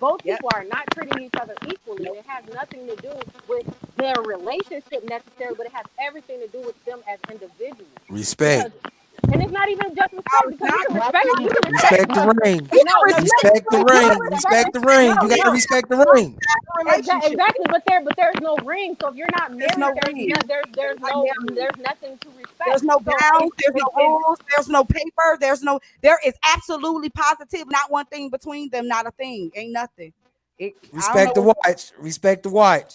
Both Yep. people are not treating each other equally, and Nope. it has nothing to do with their relationship necessarily, but it has everything to do with them as individuals. Respect. Because and it's not even just No, respect, it's because not. you can respect Respect the ring. He can no, you can Respect the respect you you can ring. respect Respect the no, ring. You gotta no, respect the ring. outside the relationship. exactly, but there's no ring. So if you're not There's married, no ring. There's not marriage. there's nothing to respect. There's no So bounds. There's no if rules. There's no paper. There is absolutely positive, not one thing between them, not a thing. Ain't nothing. I don't know Respect the what watch. Respect the watch.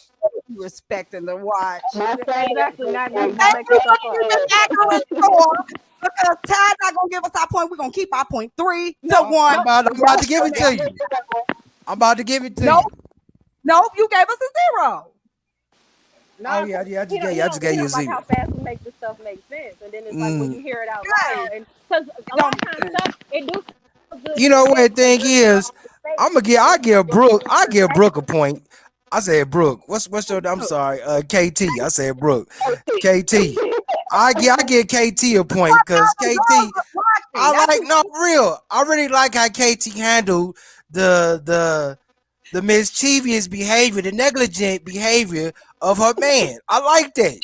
you respecting the watch. exactly, now you just Thank make you yourself for up. giving accurate score because Ty's not gonna give us our point. We're gonna keep our point three to No, one. no, I'm about to give it to you. I'm about to give it to Nope, you. nope, you gave us a zero. Oh no, yeah, because yeah. I just gave he you a don't like how zero. fast we make this stuff make sense, and then it's like when Mm. you hear it out Right. loud, and because It a lot don't of make times sense. stuff it do feel good in your You head know because what you're thing hearing it is? off your face, I'm gonna give. and I it's from give your Brooke. own I give Brooke a perspective. point. I said Brooke. What's your? I'm sorry. KT. I said Brooke. KT. I give KT a point because KT. Girls watching. I That's like who. no for real. I really like how KT handled the mischievous behavior, the negligent behavior of her man. I like that.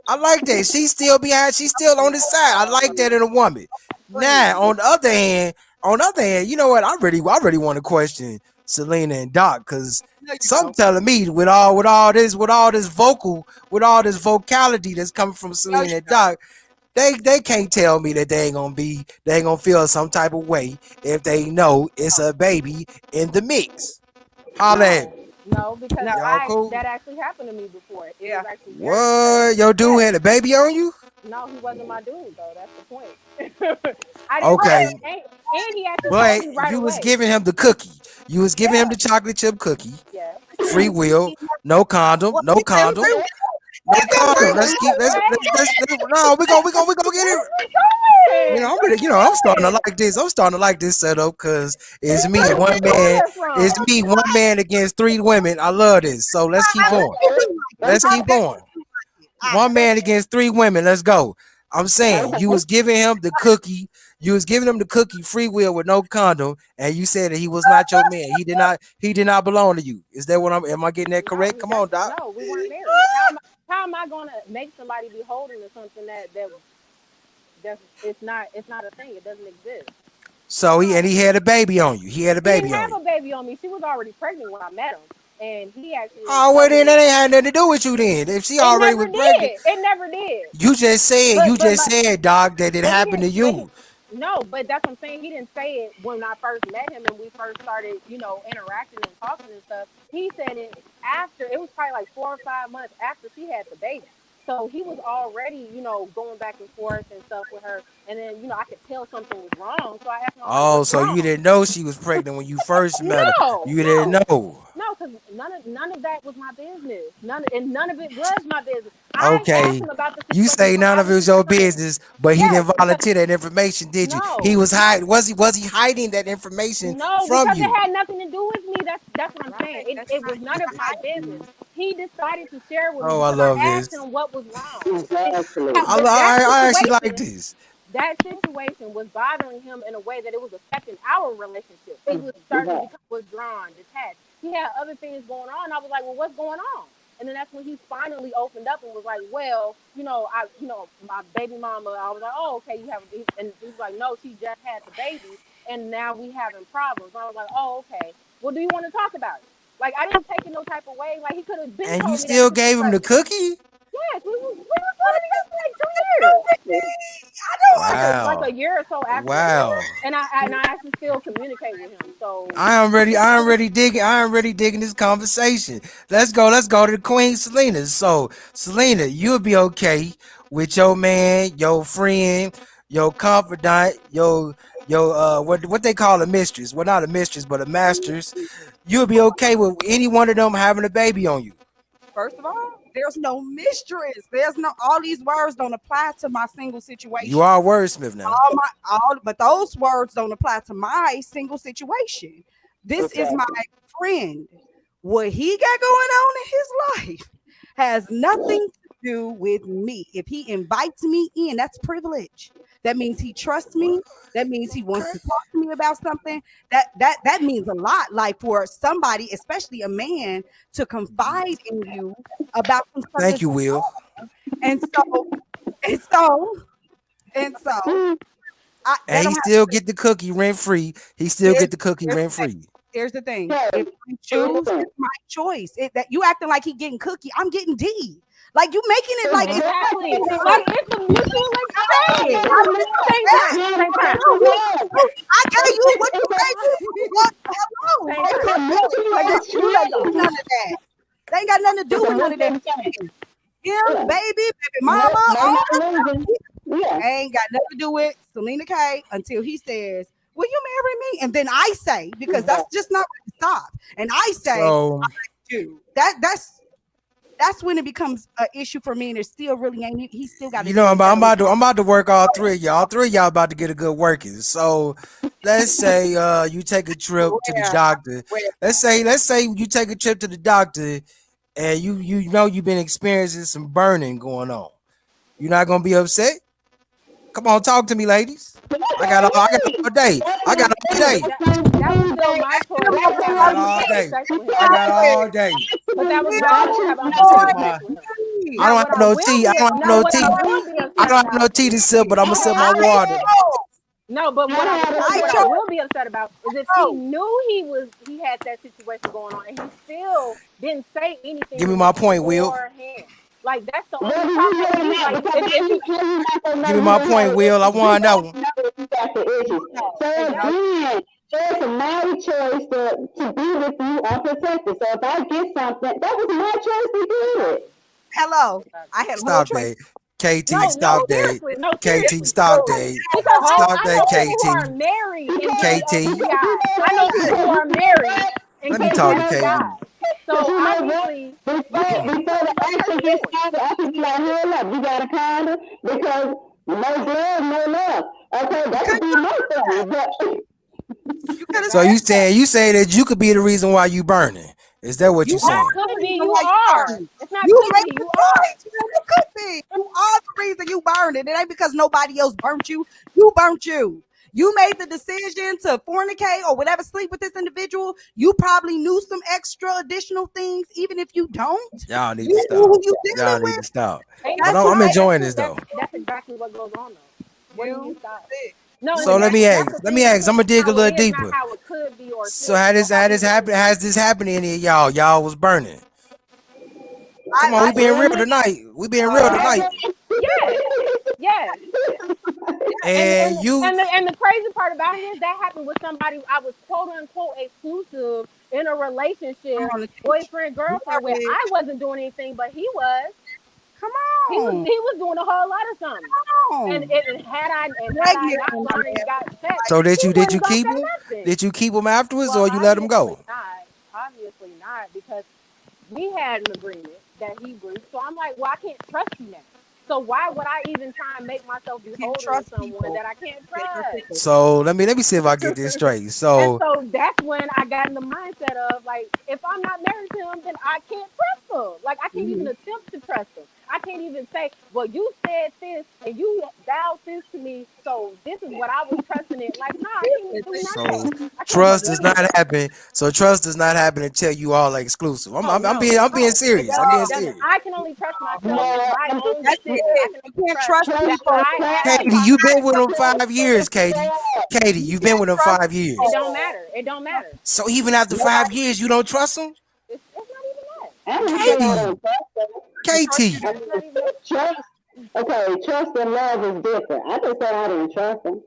I like that. She still behind. She's still on the side. I like that in a woman. Now, Friend. on the other hand, you know what? I really want to question Selena and Doc because There you some go. telling me with all this vocality that's coming from There Selena you and go. Doc, they can't tell me that they ain't gonna feel some type of way if they know it's a baby in the mix. Holla at No, me. no, because No. Y'all I cool? that actually happened to me before. It was Yeah. actually very What? Your dude yes. had a baby on you? No, he wasn't my dude though. That's the point. I didn't tell Okay. him, and he actually told But me right you was away. giving him the cookie. You was giving him Yeah, the chocolate chip cookie. yeah. Free will. No condom. Well, No he said condom. free. No He said free condom. No, we gonna get it. You know, I'm starting to like this. I'm starting to like this setup because it's me, Where did one you know man. that from? It's me, one man against three women. I love this. So let's keep I going. bet you like it. Let's I keep bet going. you like it. I One bet man against three women. Let's go. I'm saying you was giving him the cookie. You was giving him the cookie free will with no condom, and you said that he was not your man. He did not. He did not belong to you. Is that what I'm? Am I getting that No, correct? Come on, Doc. no. We weren't married. How am I gonna make somebody beholden to something that's it's not a thing. It doesn't exist. So No, he had a baby on you. He had a he didn't baby on have you. a baby on me. She was already pregnant when I met him, and he actually Oh well, told then me that ain't had nothing to do with you. Then if she it already never was pregnant, did. It never did. you But just said, Doc, that it he happened didn't. to you. No, but that's what I'm saying. He didn't say it when I first met him and we first started, interacting and talking and stuff. He said it after. It was probably like 4 or 5 months after she had the baby. So he was already, going back and forth and stuff with her. And then, I could tell something was wrong. So I asked him, I was like, Oh, "What's so you wrong?" didn't know she was pregnant when you first met her. No, You didn't no, know. no. No, because none of that was my business. None of it was my business. I asked Okay. him about the You situation say because none I of it was was your curious. business, but he Yes, didn't because volunteer that information, did you? He no, was no, hiding. Was he hiding that information no, from because it you? had nothing to do with me. That's what I'm saying. Right. It was none of my business. He decided to share with me Oh, I because love I asked this. him what was wrong. And Exactly. I actually like this. that situation was bothering him in a way that it was affecting our relationship. He was starting to Yeah. become withdrawn, detached. He had other things going on. I was like, well, what's going on? And then that's when he finally opened up and was like, well, my baby mama. I was like, oh, okay, you have, and he was like, no, she just had the baby, and now we having problems. And I was like, oh, okay. Well, do you want to talk about it? Like, I didn't take it no type of way. Like, he could have been And you told me that still he was gave him the pregnant. cookie? Yes, we was What going does together for like got to 2 do years, with me? I don't like a Wow. year or so after that. Wow. And I actually still communicate with him. So I am ready digging this conversation. Let's go to the Queen Selena. So Selena, you'll be okay with your man, your friend, your confidant, your what they call a mistress. Well, not a mistress, but a master's. You'll be okay with any one of them having a baby on you. First of all, there's no mistress. There's no all these words don't apply to my single You situation. are a wordsmith now. But those words don't apply to my single situation. This is my Exactly. friend. What he got going on in his life has nothing to do with me. If he invites me in, that's privilege. That means he trusts me. That means he wants Okay. to talk to me about something. That means a lot. Like for somebody, especially a man, to confide in you about some stuff Thank that's you, going Will. on. And so and so and so I And that he don't have still get the cookie rent free. He still here's, get the cookie here's rent the thing. free. Here's the thing. If So, I choose, listen, it's my choice. That you acting like he getting cookie, I'm getting D. Like you making it like it's exactly, like like it's a mutual exchange. I don't Same understand. time, yeah, same time, No, I gave you what you it's gave me. What? Hello, same like time. a come on. Like mutual you ain't do none exchange. of that. They ain't got nothing to do It's a with none of that. mutual exchange. Him, Yeah. baby No, mama, no all more that losing. stuff. Yeah. Ain't got nothing to do with Selena K until he says, "Will you marry me?" And then I say, because that's Exactly. just not where it stops. And I say, So "Dude, that's when it becomes an issue for me, and it still really ain't. He still got to you know, do his own. I'm about to work all three of y'all. All three of y'all about to get a good working. So let's say you take a trip to the Where, doctor. where, Let's say you take a trip to the doctor and you know you've been experiencing some burning going on. You're not gonna be upset? Come on, talk to me, ladies. But that's I got on me. all day. That's I got on all me. day. But That's on that was still Tuesday. my choice still to That's I have got an on all unprotected day. sex with I him. got Tuesday. all day. But that was I my choice to choose have I'm gonna sip unprotected not sex my. with him. I Now, don't what have I no will tea. be, I don't have now no what I tea. will be I upset don't have no about. tea to sip, but I'm gonna sip my I water. No, but what I was telling you, I what I chose. will be upset about is if he knew he had that situation going on and he still didn't say anything Give to me me my point, Will. beforehand. Like that's the only whether you problem know with or me. not, Like because if you how you not gonna Give know me you my don't have point, an Will. I issue? You want that got one. to know if you got the issues. no, So exactly. again, it's my choice to be with you unprotected. So if I get something, that was my choice to do it. Exactly. Hello, I Exactly. had a whole Stop choice. that. KT, No, no, stop that. seriously, no, KT, seriously, stop because that. Whole Stop I that, know people who are KT. married and Because get KT. because you STIs. know I know what? people who Because are you know married what? and Let me get Because you talk to know what? KT. STIs. Because So you know what? obviously, Before you before know, the that's action your gets choice. started, I can be like, hold up, you got a condom? Because no blood, no love. Okay, You that could could be my thing. But you could have So said you saying that you could be the reason why you burning? Is that what you you Not saying? are could the be, reason you why you are. burning. It's not You could make be, the you are. choice. You could be. You are the reason you burned it. It ain't because nobody else burnt you. You burnt you. You made the decision to fornicate or whatever, sleep with this individual. You probably knew some extra additional things, even if you don't. Y'all need to You knew who stop. you Y'all dealing need with. to stop. Ain't But no That's I'm why stop. enjoying this though. That's exactly what goes on though. What do you you stop? sick. No, You So and let nasty. me that's ask. the Let me thing ask. too. I'm gonna It's dig a how it little is, not deeper. how it could be or So should be, or how we want it to has be. this happened to any of y'all? Y'all was burning. Come on, I we being real well, tonight. We being real uh Yes, tonight. yes, yes. And And and you and the crazy part about it is that happened with somebody I was quote unquote exclusive in a come relationship, on, boyfriend girlfriend, where marriage. I wasn't doing anything, but he was. Come He was on. he was doing a whole lot of something. Come And, on. had I Pregnant not on my gone and man. got checked, so he did wasn't you gonna keep say him? nothing. Did you keep him afterwards Well, or you let him obviously go? not. obviously not, because we had an agreement that he breached. So I'm like, well, I can't trust you now. So why would I even try and make myself You can't beholden to trust someone people that I can't that are trust? fickle. So let me see if I get this straight. And So so that's when I got in the mindset of like, if I'm not married to him, then I can't trust him. Like I can't even Mm-hmm. attempt to trust him. I can't even say, well, you said this and you vowed this to me, so this is what I was trusting it. Like, no, I can't even do none of that. so I can't even trust do does none not of that. happen. So trust does not happen until you all are exclusive. I'm Oh I'm, I'm no, being I'm being No, it serious. I'm doesn't. being It doesn't. serious. I can only trust myself, No, my own that's decisions. I it. can You only can't trust trust that trust people. I have Katie, my you've been with own. him 5 years, Katie. Katie, You you've been can't with him trust It5 years. don't people. matter. It don't matter. So even after nobody. 5 years, you don't trust him? It's not even that. I didn't say I Katie, don't trust them. I trust you. Katie. I It's mean, not even that. trust. Okay, trust and love is different. I didn't say I didn't trust them.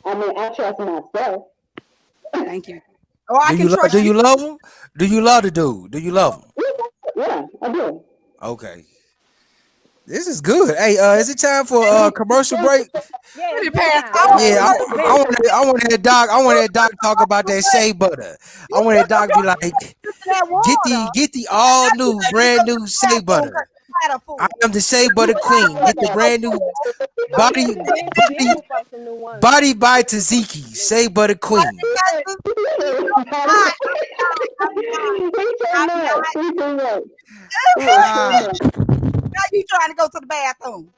I mean, I trust myself. Thank you. Or I Do can you love? Do trust you. you love him? Do you love the dude? Do you love him? Yeah, I do. Okay, this is good. Hey, is it time for And a commercial break? Yeah, Pretty it's been past time. all Yeah, I, commercial I break. want to. I want that doc. I want that doc talk about that shea butter. I You want that took up doc be your like, that water. get the all Now you new, ready to go brand to new the shea bathroom butter. because you had a I fool. am the shea butter queen. Get the brand new Oh yeah, body she did body whoop up some new ones. body by She did whoop up Taziki some new shea ones. butter queen. I'm He too much. not. He too much. He is too Ah, much. Now you trying to go to the bathroom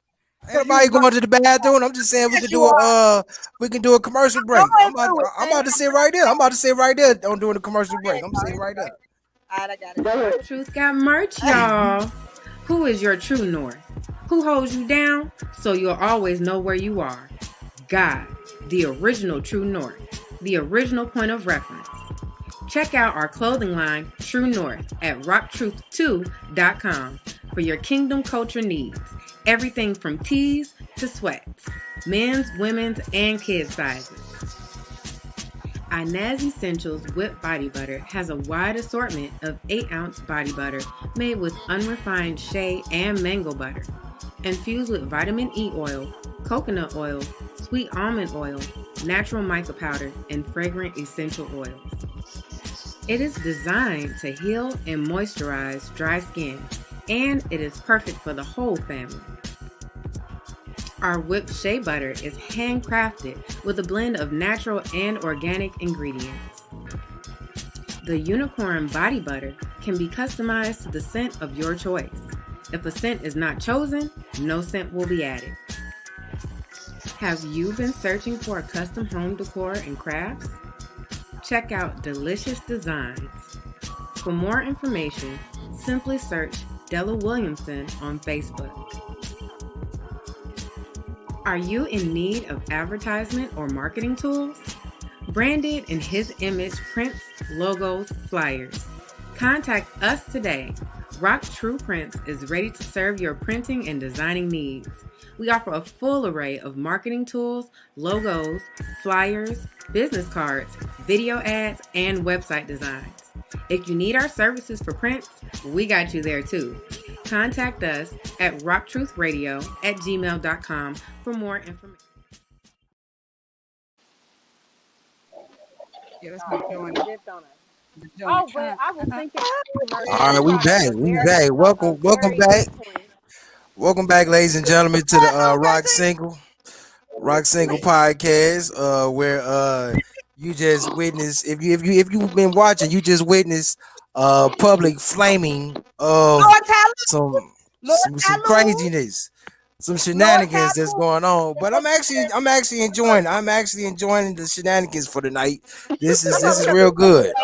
because you anybody was going to running. the bathroom? I'm just saying Yes, you are. we can do a commercial Go break. and do it, I'm man. about to sit right there. I'm about to sit right there on doing the commercial break. Ahead, I'm go sitting ahead, right go there. ahead. All right, I got it. Go ahead. Rock Truth got merch, y'all. Who is your true north? Who holds you down so you'll always know where you are? God, the original true north, the original point of reference. Check out our clothing line, True North, at rocktruth2.com for your kingdom culture needs. Everything from tees to sweats, men's, women's, and kids' sizes. Inez Essentials Whipped Body Butter has a wide assortment of 8-ounce body butter made with unrefined shea and mango butter, infused with vitamin E oil, coconut oil, sweet almond oil, natural mica powder, and fragrant essential oils. It is designed to heal and moisturize dry skin, and it is perfect for the whole family. Our whipped shea butter is handcrafted with a blend of natural and organic ingredients. The unicorn body butter can be customized to the scent of your choice. If a scent is not chosen, no scent will be added. Have you been searching for a custom home decor and crafts? Check out Delicious Designs. For more information, simply search Della Williamson on Facebook. Are you in need of advertisement or marketing tools? Branded in his image prints, logos, flyers. Contact us today. Rock True Prints is ready to serve your printing and designing needs. We offer a full array of marketing tools, logos, flyers, business cards, video ads, and website designs. If you need our services for prints, we got you there too. Contact us at rocktruthradio@gmail.com for more information. Yeah, that's my Oh, joint. he dipped on us. The joint. Oh, but I was thinking All commercial. right, You we brought up back. We back. a Welcome very good back. point. Welcome back, ladies and gentlemen, to the Rock Single podcast, where you just witness if you've been watching, you just witness public flaming of Lord Tyler, some Lord some Tyler, craziness, some Lord shenanigans that's Tyler. going on. But I'm actually enjoying the shenanigans for the night. That's This only is because real it's good.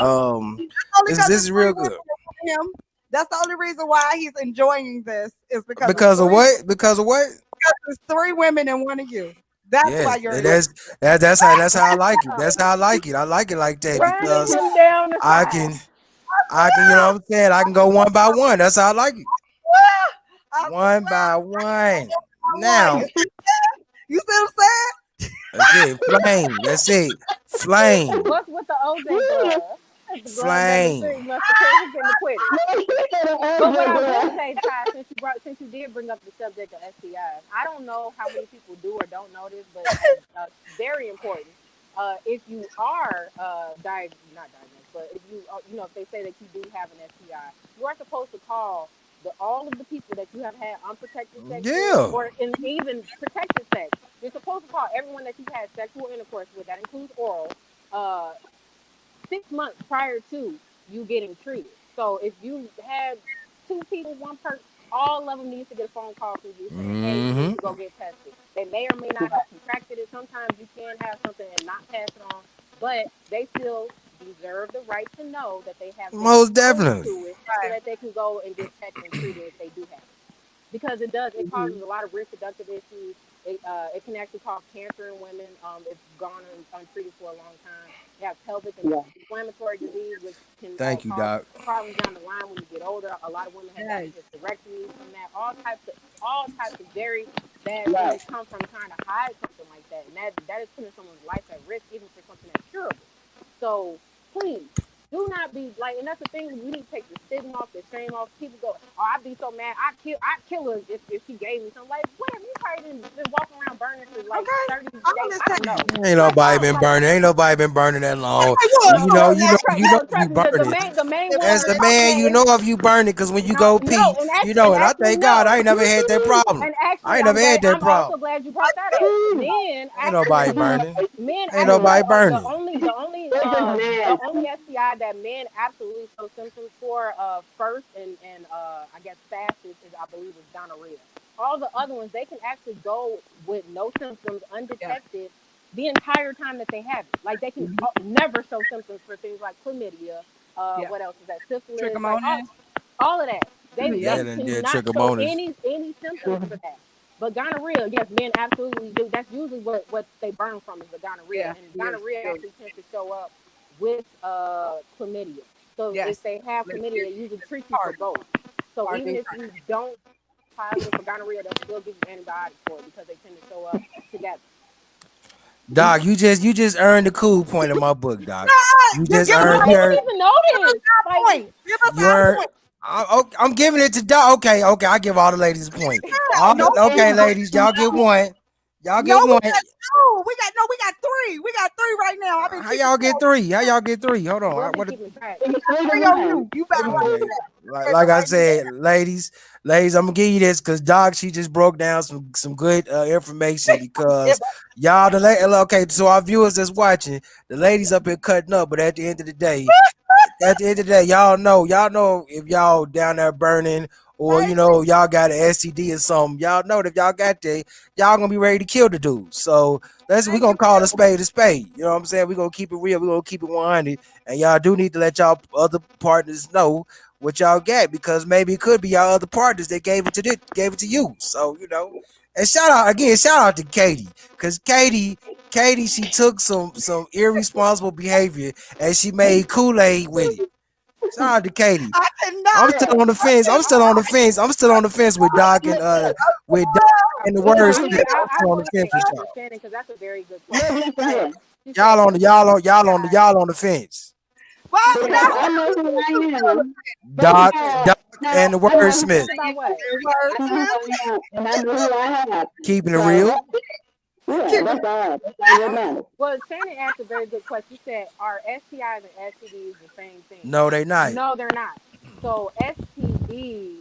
This it's is three real women good. with him. That's the only reason why he's enjoying this is because it's Because of three what? Because of what? because it's three women and one of you. That's why Yes, you're enjoying. that's how I like it. That's how I like it. I like it like that Riding because him down the I side. can you know what I'm saying? I can go one by one. That's how I like it. I One swear, by one. I want Now, you see what I'm saying? that's it. Flame. That's it. Flame. What's with the OJ glove? That's the glove that the Flame. thing must have told him to quit it. He said an But what OJ I will girl. say, Ty, since you did bring up the subject of STIs, I don't know how many people do or don't know this, but very important. If you are not diagnosed, but if you, if they say that you do have an STI, you are supposed to call all of the people that you have had unprotected sex with, Yeah. or in even protected sex. You're supposed to call everyone that you've had sexual intercourse with. That includes oral. Uh, 6 months prior to you getting treated. So if you had two people, one person, all of them needs to get a phone call from you saying, "Hey, you need Mm-hmm. to go get tested." They may or may not have contracted it. Sometimes you can have something and not pass it on, but they still deserve the right to know that they have been Most exposed definitely. to it, so that they can go and get checked and treated if they do have it, because it causes a lot of reproductive issues. It can actually cause cancer in women. It's gone untreated for a long time. You have pelvic and inflammatory disease, which can Thank you, cause Doc. problems down the line when you get older. A lot of women have gotten Yes. hysterectomies from that. All types of very bad things come from trying to hide something like that, and that is putting someone's life at risk, even for something that's curable. So please do not be like, and that's the thing. We need to take the stigma off, the shame off. People go, "Oh, I'd be so mad. I'd kill her if she gave me something." Like, what? You probably been walking around burning for like Okay. 30 days. I'm I don't know. understanding. Ain't Like, nobody no, been like, burning. Ain't nobody been burning that long. Okay, you a You no, know, story. you no, know, That's trust, you okay. know no, if you trust me. The burning. main, the main As one, the man, you and know if you burning, because when you no, go no, pee, you know, and I thank God no. I ain't never had that problem. And I actually, ain't never had that I'm also problem. glad you brought that up. Ain't nobody burning. Men Ain't actually, nobody the burning. only, the only, the only STI that men absolutely show symptoms for, first and I guess fastest is, I believe, is gonorrhea. All the other ones, they can actually go with no symptoms, Yeah. undetected, the entire time that they have it. Like, they can never show symptoms for things like chlamydia. Yeah. What else is that? Syphilis, like Trichomonas. all of that. Yeah. They That and yeah, cannot show trichomonas. any symptoms for that. But gonorrhea, yes, men absolutely do. That's usually what they burn from, is the gonorrhea, Yeah. and Yes. gonorrhea Yes. actually tends to show up with chlamydia. So if Yes. they have Let's chlamydia, hear they you. usually treat you for Pardon. both. So even Pardon. if you don't positive for gonorrhea, they'll still give you antibiotics for it, because they tend to show up together. Doc, you just earned the cool point in my book, Doc. You Give, just give us You earned don't you our, earned, even need to know give us this. our Like, point. Give us you our earned point. I'm giving it to Doc. Okay, okay, I give all the ladies a point. Yeah. All No, the, okay, ladies, y'all get no, one. Y'all no. get We one. got no. We got no. We got three. We got three right now. I've been How keeping y'all get count. three? How y'all get three? Hold on. we'll be What? keeping track. Three on you. You better write Okay, it down. like You better like I write it said, ladies, I'm gonna give you this because Doc, she just broke down some good information down. because y'all okay. So our viewers that's watching, the ladies up here cutting up, but at the end of the day, y'all know if y'all down there burning or Right. y'all got an STD or something, y'all know that if y'all got that, y'all gonna be ready to kill the dude. So we Thank gonna you, call a Will. spade a spade. You know what I'm saying? We gonna keep it real. We gonna keep it 100, and y'all do need to let y'all other partners know what y'all got because maybe it could be y'all other partners that gave it to you. So and shout out to Katie because Katie, she took some irresponsible behavior and she made Kool-Aid with it. Shout out to Katie. I I'm cannot. still on the I fence. I'm still on cannot. the fence. I'm still on the fence with Doc and with Doc and the Well, wordsmith. I'm I still on the want to fence say with y'all. understanding, because that's a very good question. She said, Y'all on the STI. y'all on the fence. Well, She said, that's Because what? I know who I am. What you Doc, said? Doc, Now, and the I know who wordsmith. About I am. what? word, I know who Smith. I am, and I know who I have. Keeping it So real. that's it. Yeah, Keep it. that's all that matters. Well, Shannon asked a very good question. She said, "Are STIs and STDs the same thing?" No, they not. No, they're not. So STD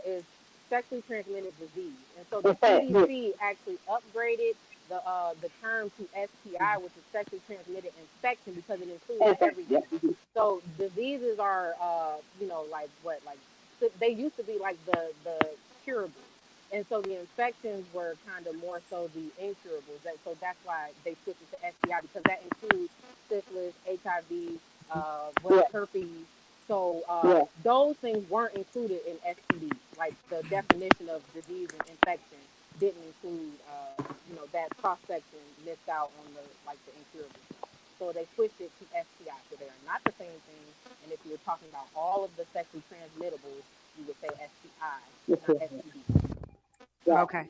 is sexually transmitted disease, and so the In fact, yeah, CDC actually upgraded the term to STI, which is sexually transmitted infection, because it includes in fact, yeah. everything. So diseases are, like what, like they used to be like the curable, and so the infections were kind of more so the incurables. So that's why they switched it to STI, because that includes syphilis, HIV, what Yeah, else, herpes. So yeah. those things weren't included in STD. Like, the definition of disease and infection didn't include, that cross section missed out on the incurable stuff. So they switched it to STI. So they are not the same thing. And if you were talking about all of the sexually transmittables, you would say STI, Yes, not yes, STD. yeah. Okay.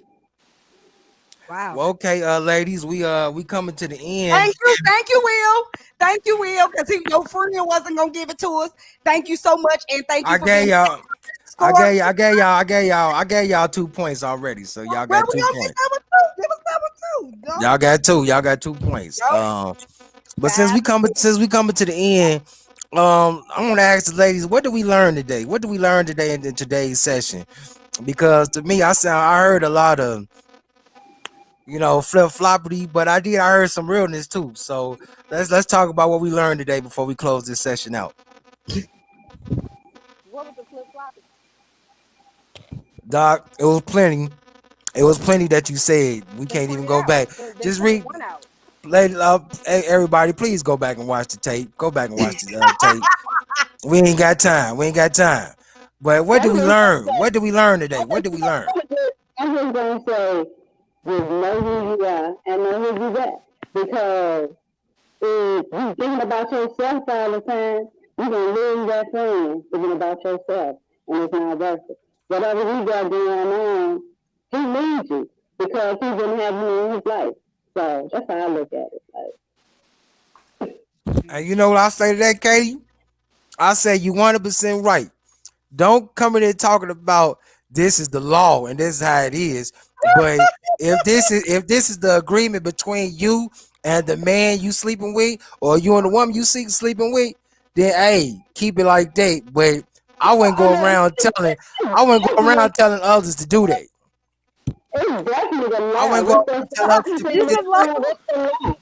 Wow. Well, okay, ladies, we coming to the end. Thank you, Will. Thank you, Will, because your friend wasn't gonna give it to us. Thank you so much, and thank you I for being gave y'all. score. I gave y'all 2 points already. So y'all Well, got we two gonna get points. number two. Give us number two. Go, Y'all got two. Y'all got 2 points. go, But since guys. we coming to the end, I want to ask the ladies, what did we learn today? What did we learn today in today's session? Because to me, I heard a lot of flip floppity, but I heard some realness too. So let's talk about what we learned today before we close this session out. What was the flip flop? Doc, it was plenty. It was plenty that you said. We Then can't point even it go out. back. Then Just point read. one out. Everybody, please go back and watch the tape. Go back and watch the tape. We ain't got time. We ain't got time. But what did I'm we just gonna learn? say, What did we learn today? I'm What just, did we learn? I'm just gonna say, just know who you are and know who you got. Because if you thinking about yourself all the time, you're gonna lose that friend thinking about yourself, and it's not worth it. Whatever he got going on, he needs you because he didn't have you in his life. So that's how I look at it. Like, And you know what I say to that, Katie? I say you 100% right. Don't come in here talking about this is the law and this is how it is. But if this is the agreement between you and the man you sleeping with, or you and the woman you sleeping with, then hey, keep it like that. But I wouldn't I go mean, around telling I wouldn't go around telling others to do that. it's definitely the I law. wouldn't go With the around telling others to It's do a that. law. it's the law.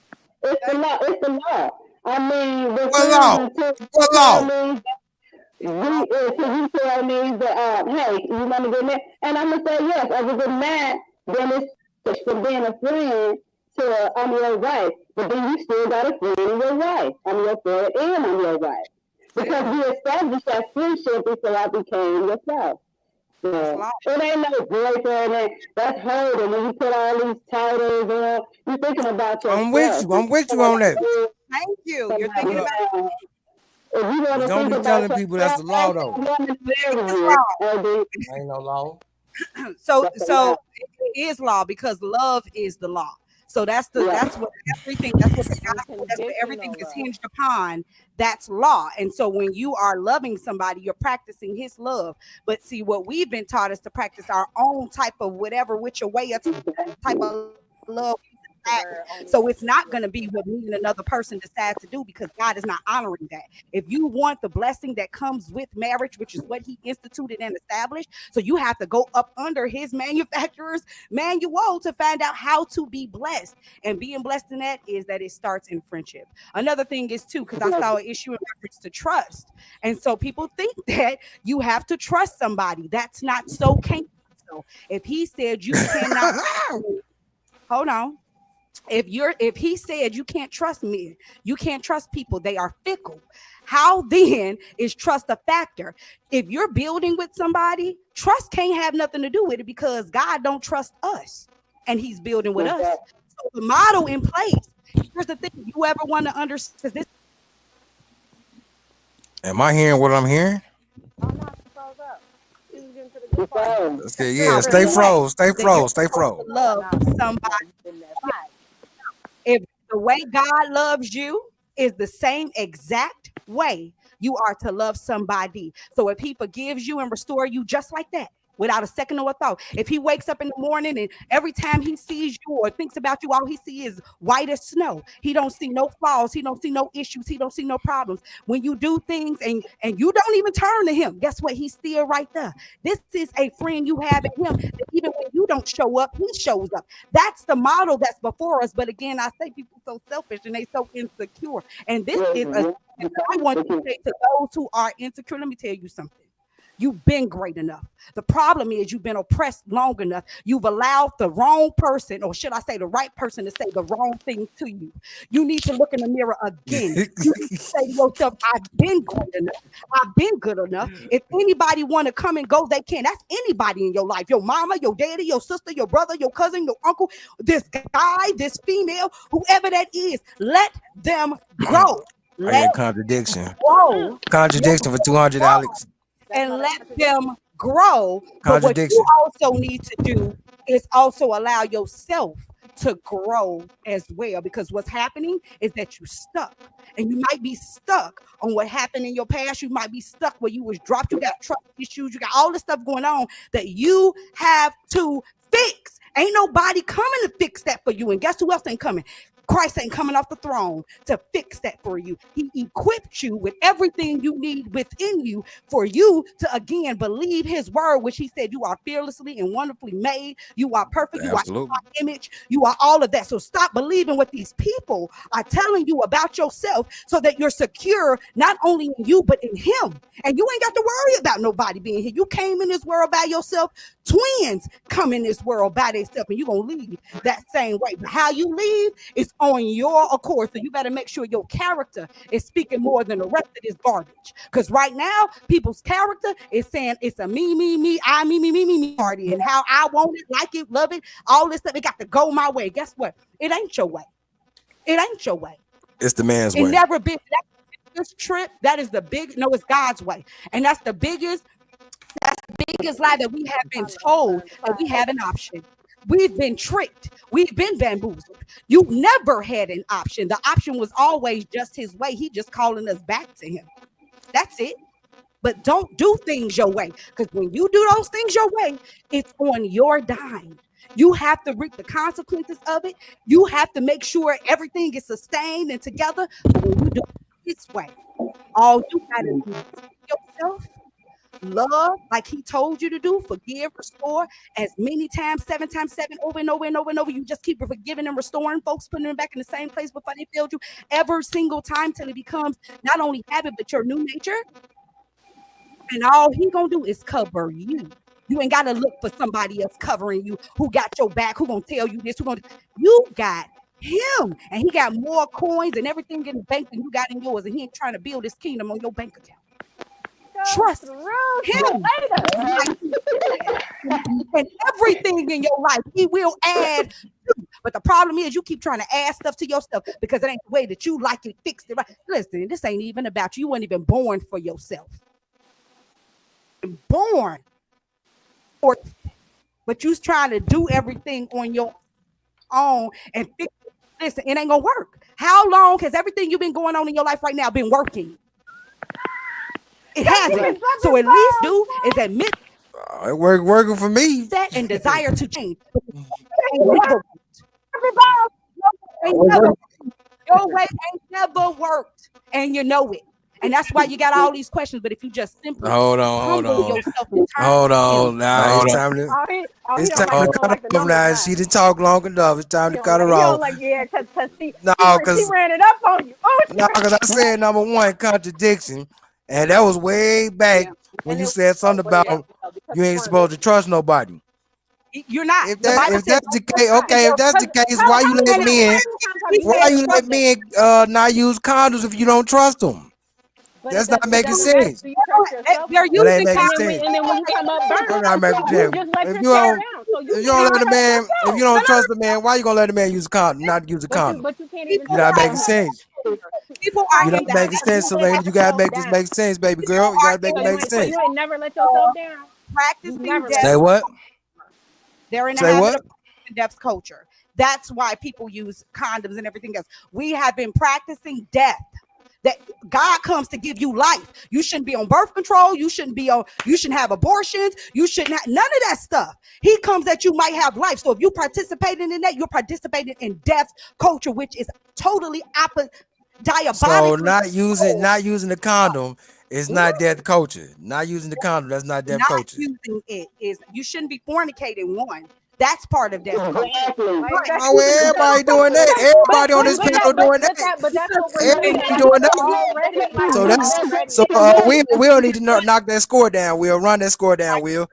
It's the law. It's the law. I mean, the What friends law? until What you tell law? me It's the law for until real. you tell me that hey, you want to get married, and I'm gonna say yes. As a good man, then it's from being a friend to I'm your wife, but then you still got a friend in your wife. I'm your friend and I'm your wife because Yeah, we established that friendship before I became your spouse. that's So law. it ain't no boyfriend. That's hurting when you put all these titles on. You're thinking about I'm with yourself. you. When I'm you with you feel on like that. Thank you. you're You're not thinking But about now, if you want but to don't think be about telling people that's yourself, the law ask though. that woman to it marry is you, law. and Ain't no law. so that's a so lie. it is law because love is the law. So Yeah. that's what everything, that's what the gospel, that's what everything Unconditional is love. hinged upon. That's law. And so when you are loving somebody, you're practicing his love. But see, what we've been taught is to practice our own type of whatever, which your way, a type of love we desire. So Where it's only not one going to can be feel. what me and another person decide to do, because God is not honoring that. If you want the blessing that comes with marriage, which is what he instituted and established, so you have to go up under his manufacturer's manual to find out how to be blessed. And being blessed in that is that it starts in friendship. Another thing is too, because I saw an issue in reference to trust. And so people think that you have to trust somebody. That's not so. Can't so. If he said you cannot trust me, hold on. If he said you can't trust me, you can't trust people, they are fickle. How then is trust a factor? If you're building with somebody, trust can't have nothing to do with it, because God don't trust us and he's building with us. So the model in place. Here's the thing: you ever want to understand, because this Am I hearing what I'm hearing? Oh no, she froze up. She was getting to the good part. So, Okay, the yeah. Stay same way froze. Stay that you're froze. Stay supposed froze. to Oh love no, somebody. you in that spot. If the way God loves you is the same exact way you are to love somebody. So if he forgives you and restore you just like that, without a second or a thought, if he wakes up in the morning and every time he sees you or thinks about you, all he sees is white as snow. He don't see no flaws. He don't see no issues. He don't see no problems. When you do things and you don't even turn to him, guess what? He's still right there. This is a friend you have in him, that even when you don't show up, he shows up. That's the model that's before us. But again, I say people so selfish and they so insecure. And this is a I want to say to those who are insecure, let me tell you something. You've been great enough. The problem is you've been oppressed long enough. You've allowed the wrong person, or should I say the right person, to say the wrong thing to you. You need to look in the mirror again. You need to say to yourself, I've been great enough. I've been good enough. If anybody want to come and go, they can. That's anybody in your life. Your mama, your daddy, your sister, your brother, your cousin, your uncle, this guy, this female, whoever that is. Let them grow. I Let hear them contradiction. grow. Let Contradiction for them 200, grow Alex. That's and not a let contradiction. them grow. But what you Contradiction. also need to do is also allow yourself to grow as well. Because what's happening is that you're stuck. And you might be stuck on what happened in your past. You might be stuck where you was dropped. You got trust issues. You got all this stuff going on that you have to fix. Ain't nobody coming to fix that for you. And guess who else ain't coming? Christ ain't coming off the throne to fix that for you. He equipped you with everything you need within you for you to again believe his word, which he said you are fearlessly and wonderfully made. You are perfect. You are in Absolutely. my image. You are all of that. So stop believing what these people are telling you about yourself so that you're secure, not only in you, but in him. And you ain't got to worry about nobody being here. You came in this world by yourself. Twins come in this world by themselves, and you're going to leave that same way. But how you leave is on your accord. So you better make sure your character is speaking more than the rest of this garbage. Because right now, people's character is saying it's a me, I, me party, and how I want it, like it, love it, all this stuff. It got to go my way. Guess what? It ain't your way. It ain't your way. It's the man's It way. never been. This trip, that is the big, no, it's God's way. And that's the biggest lie that we have been told that we have an option. We've been tricked. We've been bamboozled. You never had an option. The option was always just his way. He just calling us back to him. That's it. But don't do things your way. Because when you do those things your way, it's on your dime. You have to reap the consequences of it. You have to make sure everything is sustained and together. But when you do it this way, all you gotta do is yourself. Love, like he told you to do, forgive, restore as many times, 7 times 7, over and over and over and over. You just keep forgiving and restoring folks, putting them back in the same place before they failed you every single time till it becomes not only habit, but your new nature. And all he gonna do is cover you. You ain't gotta look for somebody else covering you who got your back, who gonna tell you this, you got him, and he got more coins and everything in the bank than you got in yours, and he ain't trying to build his kingdom on your bank account. Trust him. And everything in your life, he will add to. But the problem is you keep trying to add stuff to yourself because it ain't the way that you like it, fixed it right. Listen, this ain't even about you. You weren't even born for yourself. Born. But you's trying to do everything on your own and fix it. Listen, it ain't gonna work. How long has everything you've been going on in your life right now been working? It hasn't. So at least do is admit It working for me. that and desire to change. Your way ain't never worked, and you know it. And that's why you got all these questions. But if you just simply Hold humble on. yourself and turn Hold to on. him, Now it's time to He don't cut like her the off numbers now. line. She didn't talk long enough. It's time to cut her He off. don't like, yeah, cause No, she because ran it up on you. Oh, no, because I said number one contradiction, and that was way back when and you it said something was way about back, because you ain't supposed to trust nobody. you're not. If The Bible says, that's the case, okay, if that's the case, how why you let many men times have you why said you let trust men not use condoms if you don't trust them? But That's not it making doesn't matter. sense. Do you trust yourself they're or not? That ain't using making condoms. sense. And then when you come up I'm burning, not making you sense. just let If your you hair don't down. So you if you can't don't even let a trust man if yourself. you don't trust a man, why you gonna let a man use a condom, not use a condom? But you can't even You're trust not making yourself. sense. People You're are not in the making habit sense, of Selena. You gotta make this down. make sense, baby people girl. You are gotta make in it So make the so habit sense. you ain't never let of yourself down. You practicing never let death. Say what? They're in the Say habit what? of practicing death culture. That's why people use condoms and everything else. We have been practicing death. That God comes to give you life. You shouldn't be on birth control. You shouldn't have abortions. You shouldn't have none of that stuff. He comes that you might have life. So if you participating in that, you're participating in death culture, which is totally So diabolically not using the condom is not death culture. Not using the condom, that's not death not culture. using it is you shouldn't be fornicating one. That's part of death culture. Oh, well, everybody doing that. Everybody on this panel doing that. But that's what we're saying. Everybody doing We're that. already like So we're that's already. so we don't need to knock that score down. We'll run that score down. We'll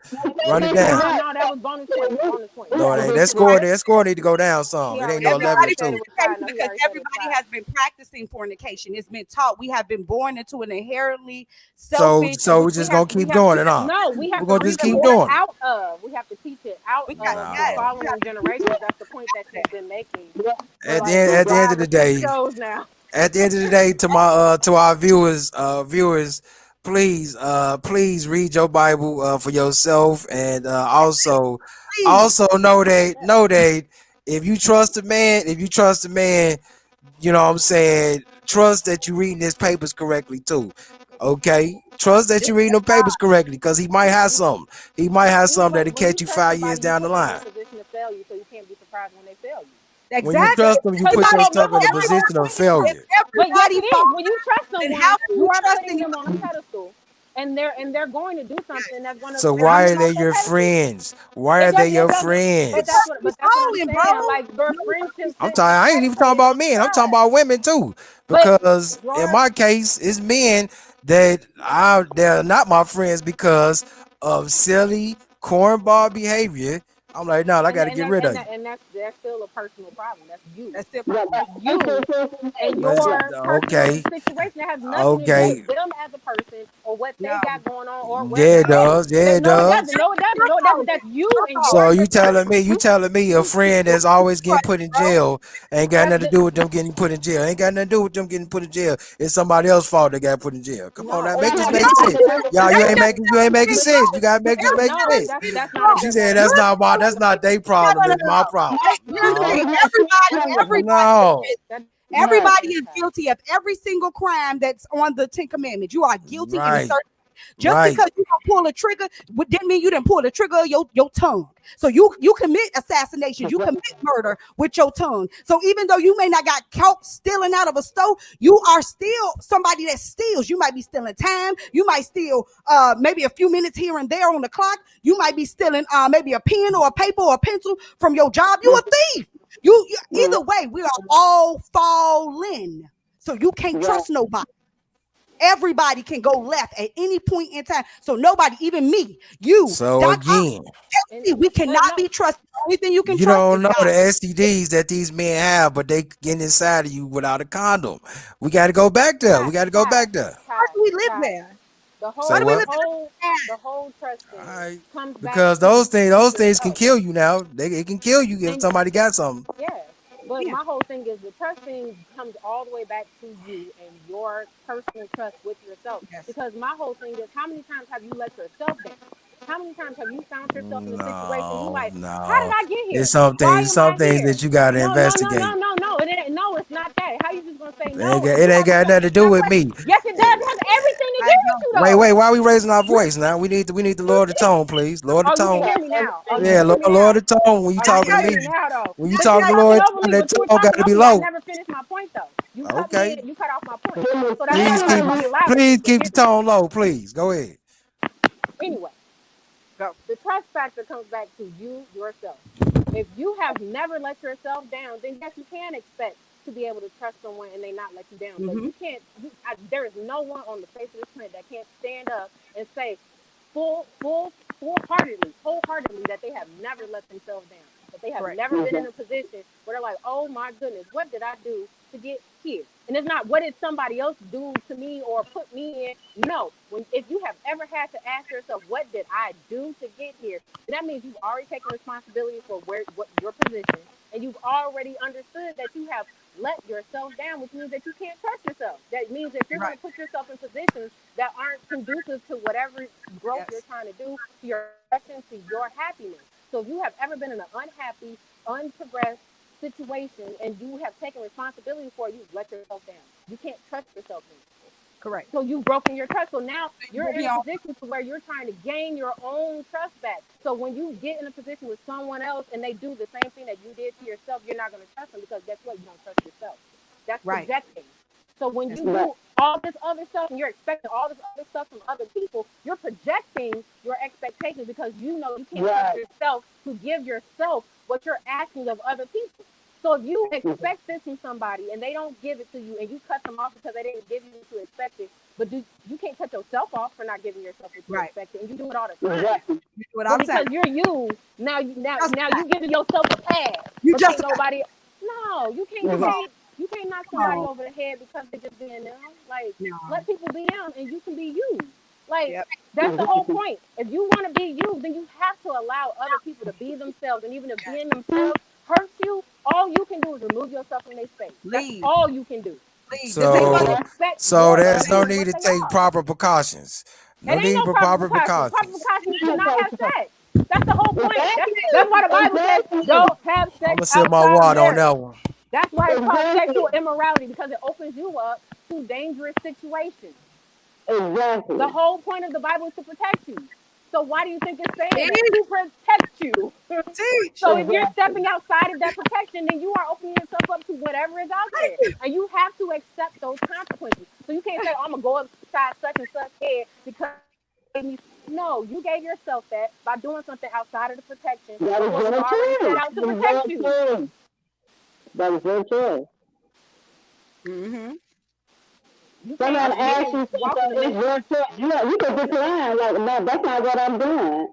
run it down. No, that was bonus point. Bonus point. No, it ain't. That score need to go down some. He It ain't already no he 11 already to said it 2. was five. No, he because already said it was everybody five. has been practicing fornication. It's been taught. We have been born into an inherently So selfish. so we're just gonna keep doing it, huh? No, we have We're to gonna just teach it keep doing it. out of. We have to teach it out We got of the yes, No. we got following generations. That's the point that she's been making for At the like end at the end of five the or six day, shows now. at the end of the day, to our viewers, please read your Bible for yourself, and please. also know that if you trust a man, you know what I'm saying, trust that you reading his papers correctly too. Okay? Trust that you reading the papers correctly, because he might have something. He might have something that'll When you catch you trust 5 years somebody, you down the put them in a line. position to fail you, so surprised when they fail you. When you Exactly. trust them, you Because put Everybody, your yourself in whole a my whole position of point is if failure. but yes, everybody it is. falls When you trust then how someone, can you you are trust putting them on a anybody? pedestal, and they're going to do something Yes. that's going to So rip I'm why them are they off their your pedestal. friends? Why are they It your doesn't. friends? you But that's what I'm falling, bro. saying. Like your No, friendship I'm shouldn't talking. be I ain't even talking predicated about on men. I'm talking trust. about women too. But Because in your my case, it's men that they're not my friends because of silly cornball behavior. I'm like, no, I got to and get that rid of you. that's still a personal problem. That's you. that's still Yeah, personal. That's you and But your personal okay, situation. That has nothing to do okay, with them as a person or what they No, got going on or yeah, whatever. it no. does. Yeah, it No, it does. doesn't. No, it doesn't. Your No, fault. that's you Your and fault. So your you telling me a friend that's always getting Right, put in bro. jail ain't got that's nothing to the do with them getting put in jail. Ain't got nothing to do with them getting put in jail. It's somebody else's fault they got put in jail. Come on now, no. make It this has make No, sense. nothing. Y'all, it ain't you ain't making nothing sense. You gotta make this make No, sense. Everybody's in that's not a fault. She good said metaphor. that's not their No, problem. no, no, It's no, my no. problem. Here's the No, thing. Everybody is no, That everybody doesn't is count. guilty of every single crime that's on the Ten Commandments. You are guilty in a right, certain. Just right. because you don't pull a trigger, didn't mean you didn't pull the trigger of your tongue. So you commit assassinations, you commit murder with your tongue. So even though you may not got caught stealing out of a store, you are still somebody that steals. You might be stealing time. You might steal maybe a few minutes here and there on the clock. You might be stealing maybe a pen or a paper or a pencil from your job. You a thief. You either way, we are all fallen. So you can't trust nobody. Everybody can go left at any point in time. So nobody, even me, you, So Doc again, And Ock, we but cannot no, be trusted. The only thing you can you trust don't is know God. the STDs that these men have, but they get inside of you without a condom. We got to go back there. We Ty, got to go Ty, back there. Why Ty, do we live Ty. there? The Why Say do we whole, live what? the in whole, a the whole trust All thing right. comes back Because to those things can yourself. kill you now. It can kill you if And somebody got something. yeah, but yeah, my whole thing is the trust thing comes all the way back to you and your personal trust with yourself. yes. Because my whole thing is, how many times have you let yourself down? How many times have you found yourself in a situation you No, like, how did no. I get here? It's Why am some I things here? that you gotta No, no, no, no, investigate. no, no. It ain't, no, it's not that. How you just gonna say no? It You ain't haven't got nothing to answered do my with question. me. Yes, it does. It has everything to I do with know. you Wait, though. why are we raising our You, voice now? We need to you lower the tone, please. Lower the oh, you can tone. hear me now. Oh, you Yeah, can hear me lower now. the tone when you Oh, you I talking can to hear hear you. me me. now, though. When you I But you hear talking were to you. talking Lord, over me. that But you tone were got talking to be over me. I low. never finished my point, though. You cut me. Okay, You cut off my point. Yeah. So that's why I gotta be louder so you can please hear keep the me. tone low, please. Go ahead. Anyway, Go. the trust factor comes back to you yourself. If you have never let yourself down, then yes, you can expect to be able to trust someone and they not let you down. But Mm-hmm. you can't. There is no one on the face of this planet that can't stand up and say wholeheartedly that they have never let themselves down. That they have Correct. never been in a position where they're like, oh my goodness, what did I do to get here? And it's not what did somebody else do to me or put me in. No, when if you have ever had to ask yourself, what did I do to get here? Then that means you've already taken responsibility for what your position, and you've already understood that you have let yourself down, which means that you can't trust yourself. That means that you're going Right. to put yourself in positions that aren't conducive to whatever growth you're Yes. trying to do, to your progression, to your happiness. So if you have ever been in an unhappy, unprogressed situation and you have taken responsibility for it, you've let yourself down. You can't trust yourself anymore. Correct. So you've broken your trust. So now You you're will in be a on. position to where you're trying to gain your own trust back. So when you get in a position with someone else and they do the same thing that you did to yourself, you're not going to trust them because guess what? You don't trust yourself. That's Right. projecting. So when That's you do all this other stuff and you're expecting all this other stuff from other people, you're projecting your expectations because you know you can't trust yourself to give yourself what you're asking of other people. So if you expect this from somebody and they don't give it to you and you cut them off because they didn't give you what you expected, but you can't cut yourself off for not giving yourself what you right. expected and you do it all the time. You do what But I'm saying. because you're you, now Justify. you giving yourself a pass. You But can't justify. nobody no, Come on. you can't knock Come somebody on. over the head because they're just being them. Like No. let people be them and you can be you. Like Yep. that's the whole point. If you want to be you, then you have to allow other people to be themselves. And even if Yes. being themselves hurts you, all you can do is remove yourself from their space. That's Leave. all you can do. Leave. This ain't Because about you So, expect so your there's loved no ones need what to they take are. proper precautions. It No ain't need no for proper proper precautions. Proper precautions. precautions is to not have sex. That's the whole point. That's why the Bible says Exactly. don't have I'm sex gonna sip my outside of water on marriage. that one. That's why it's called Exactly. sexual immorality because it opens you up to dangerous situations. The Exactly. whole point of the Bible is to protect you. So why do you think it's saying that? Teach, To protect you. teach. So if you're Exactly. stepping outside of that protection, then you are opening yourself up to whatever is out there. And you have to accept those consequences. So you can't say, oh, I'm gonna go upside such and such head because they made me. No, you gave yourself that by doing something outside of the protection That of is what was your already set choice. out to That is protect your you. choice. That is your choice. Mm-hmm. You can't Someone That's you me. asks can't you walk in something, the it's midst. your choice. You can decline, like, no, that's not what I'm doing.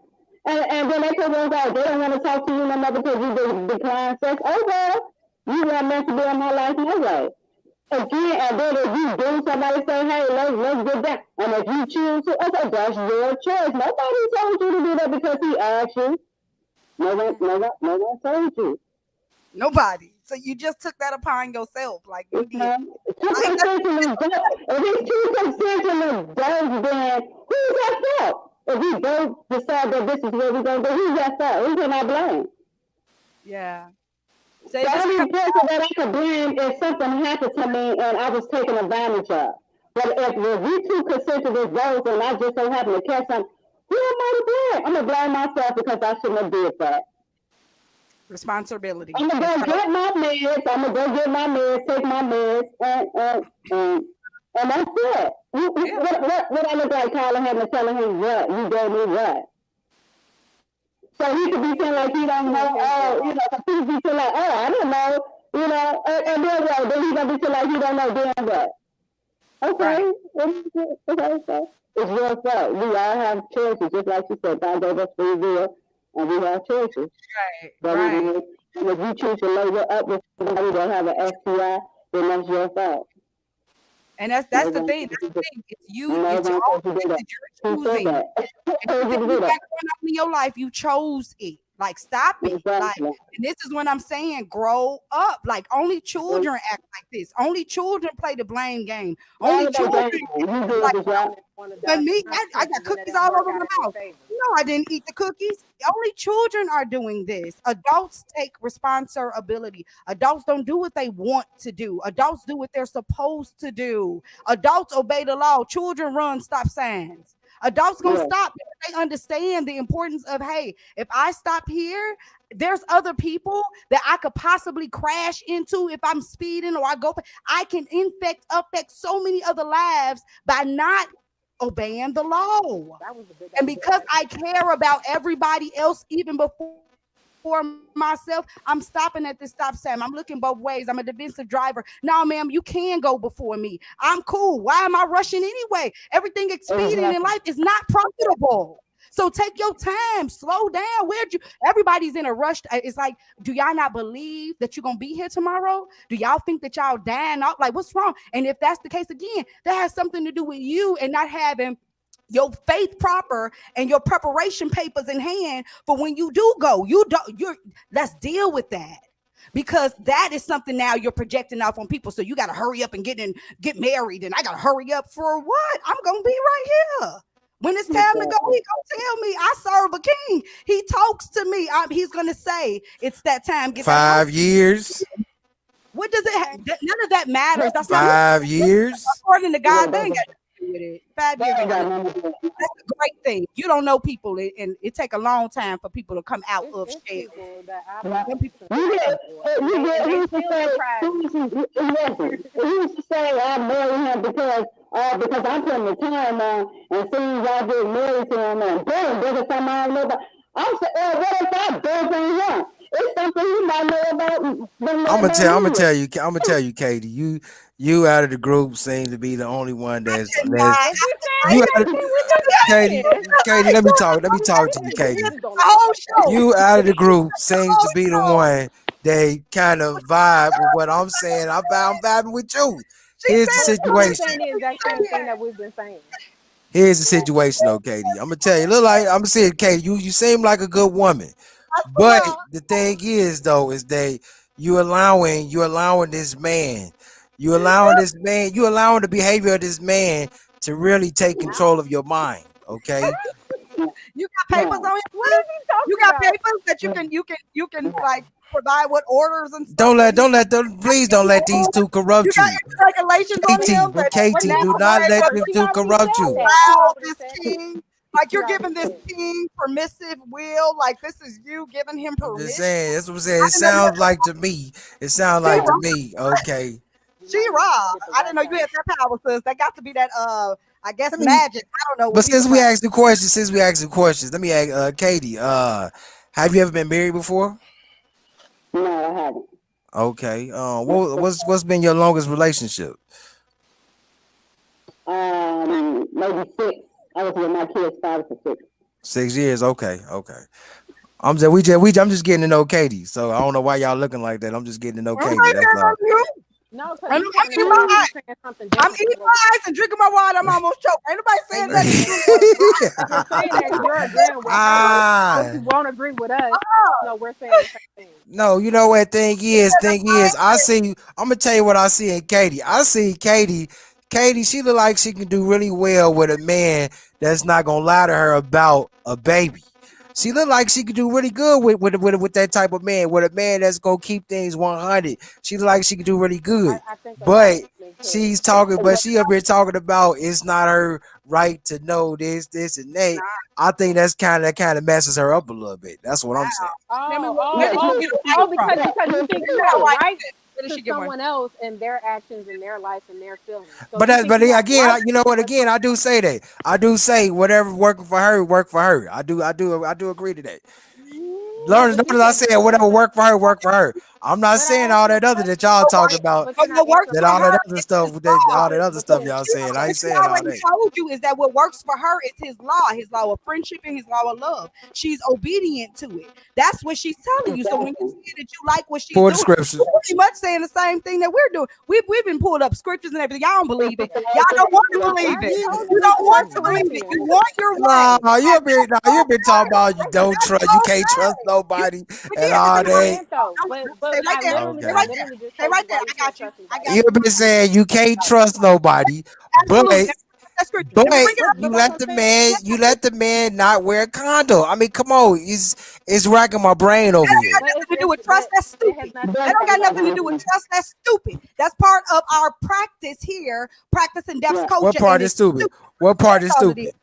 And then they come on like, they don't want to talk to you no more because you decline sex. Oh, well, you weren't meant to be in my life no way. Again, and then if you do, somebody say, hey, let's get that. And if you choose to, okay, that's your choice. Nobody told you to do that because he asked you. No one told you. Nobody. So you just took that upon yourself, like you You did. know, two Like that's consensual adults. If it's two consensual adults, then who's at fault? If we both decide that this is what we're gonna do, who's at fault? Who can I blame? yeah. So The it just only comes. person that I can blame if something happened to me and I was taken advantage of. But if we two consensual adults and I just so happen to catch something, who am I to blame? I'm gonna blame myself because I shouldn't have did that. Responsibility. I'm gonna It's go her. get my meds. I'm gonna go get my meds, take my meds, and that's it. Yeah. What I look like calling him and telling him what you gave me what. So he could be feeling like he don't Doing know. his Oh, job. cause he be feeling like, oh, I don't know. And then what? Then he gonna be feeling like he don't know then what. Right. Okay, okay. It's your fault. We all have choices, just like you said. God gave us free will, and we have choices. Right. But Right. if you choose to label up with somebody that have an STI, then that's your fault. And that's No the one thing. That's told you the to, thing. no It's one all told you to do that. choices you're Who said choosing. that? And Told you everything to you do got that. going on in your life, you chose it. Like, stop it. Like, Exactly. and this is what I'm saying. Grow up. Like, only children act like this. Only children play the blame game. All Only about children game. You is like, did the job. Want to but dodge the me, I got consequences and it cookies don't all work over out my in their mouth. favor. No, I didn't eat the cookies. Only children are doing this. Adults take responsibility. Adults don't do what they want to do. Adults do what they're supposed to do. Adults obey the law. Children run stop signs. Adults gonna Yeah. stop because they understand the importance of, hey, if I stop here, there's other people that I could possibly crash into if I'm speeding or I go. I can affect so many other lives by not obeying the law. That was a big And idea because right I there. care about everybody else, even before myself, I'm stopping at this stop sign. I'm looking both ways. I'm a defensive driver. No, ma'am, you can go before me. I'm cool. Why am I rushing anyway? Everything expedient in life Exactly. is not profitable. So take your time, slow down. Everybody's in a rush? It's like, do y'all not believe that you're gonna be here tomorrow? Do y'all think that y'all dying out? Like, what's wrong? And if that's the case again, that has something to do with you and not having your faith proper and your preparation papers in hand for when you do go. Let's deal with that. Because that is something now you're projecting off on people. So you got to hurry up and get married. And I got to hurry up for what? I'm going to be right here. When it's time to go, he gonna tell me I serve a king. He talks to me. He's gonna say it's that time. Get that house. 5 years. What does it? None of that matters. That's not 5 years. according to Yeah, God. They ain't got nothing to do with it. 5 years that ain't ain't got got nothing. nothing to do with it. That's a great thing. You don't know people, and it take a long time for people to come out of It's shell. people that I've Now, Some known people since you high get, school, and he they used to still say, surprise me. listen, he used to say, I marry him because I'm putting the time on, and soon as I get married to him, and boom, there's something I don't know about. I'm saying, what if I both ain't him? It's something you might know about, don't know about I'm gonna me yet. tell you, Katie. You out of the group seem to be the only one that's not. And she said you the out same of thing we've been Katie. saying. Katie, let me talk. Let me talk to you, Listen, you Katie. just don't The like the whole fact that show. You out of the group The seems to whole be the show. one that kind of vibe with what I'm saying. I'm vibing with you. She Here's the said but it. you've been situation. saying the exact She same thing said that we've been saying. Here's the situation, though, Katie. I'm gonna tell you. Look like I'm gonna say, Katie. You seem like a good woman, but it. the thing is, though, is that you allowing this man, you allowing the behavior of this man to really take How? control of your mind. Okay, You got papers No, on him, What sis? is he You talking got about? papers that you can like provide what orders and stuff don't that let he don't let them. Please don't let these two you corrupt got you. any regulations on him Katie, that What Katie, did now he do say not at let what first? them He two already corrupt said you. that. He allow already this said that. king Like He you're already giving this did. king permissive will. Like this is you giving him I'm just permission. saying. That's what I'm saying. I It didn't know you had sounds like to me. It sounds she like to raw. me. Okay. You She might need to raw. get the I didn't right know you guy. had that power, sis. That got to be that I guess Let me. magic. I don't know what But people since we practice. asked the questions, let me ask Katie. Have you ever been married before? No, I haven't. Okay. What's been your longest relationship? Maybe six. I was with my kids 5 to 6. 6 years. Okay. Okay. I'm just getting to know Katie. So I don't know why y'all looking like that. I'm just getting to know I'm Katie. right That's there on all. you. No, because I'm you sounded eating like my you ice. were saying something I'm different eating than what my ice and drinking my water. I'm almost choked. Ain't nobody and saying you nothing. and you're saying that you're agreeing with her, but you ah. won't agree with us. No, we're saying the same thing. No, you know what thing is, I see I'm gonna tell you what I see in Katie. I see Katie, she look like she can do really well with a man that's not gonna lie to her about a baby. She look like she could do really good with that type of man, with a man that's gonna keep things 100. She look like she could do really good. I think a lot But of women could. she's talking, but she up here talking about it's not her right to know this, and that. I think that kind of messes her up a little bit. That's what I'm saying. Tell me Oh, where oh, did she oh, get a right oh, from? because you think you Get a have right. rights Where did to she get one? someone else and their actions and their life and their feelings. So But you that, think but you have again, rights you know what? over Again, I someone do else. say that. I do say whatever working for her, work for her. I do agree to that. Yeah, Learn, but you notice I said said whatever work for her, work for her. I'm not but I saying asked all you a that other that question. y'all What talking works, about. But you're but not what works answering That for my all that her question. other is stuff, his that law. all that other But stuff you're y'all She, saying. I ain't what she saying all already that. told you is that what works for her is his law of friendship and his law of love. She's obedient to it. That's what she's telling you. So when you Exactly. say that you like what she's Pull the doing, scripture. you're pretty much saying the same thing that we're doing. We've been pulled up scriptures and everything. Y'all don't believe it. yeah. Y'all don't want to I believe it. already told You you don't in want First to believe it. You Corinthians. want your Nah, way. And you that's have been talking about that's you can't trust okay. nobody But and yeah, all I that. didn't though. stay But right there. Stay I right Okay. there. literally just Stay told right you there. why you I can't got you. trust I anybody. got You have you. been saying you can't trust nobody, but Absolutely. And we put that scripture. And we bring it up. But you that's let what I'm the saying. man not wear a condom. I mean, come on, it's racking my brain over here. Got nothing to do with trust. But That's it has stupid. nothing That to don't do got with nothing to do trust. with trust. That's stupid. That's part of our practice here, practicing deaf Yeah, What culture, part and is it's stupid? stupid. What part is That's all it is. stupid?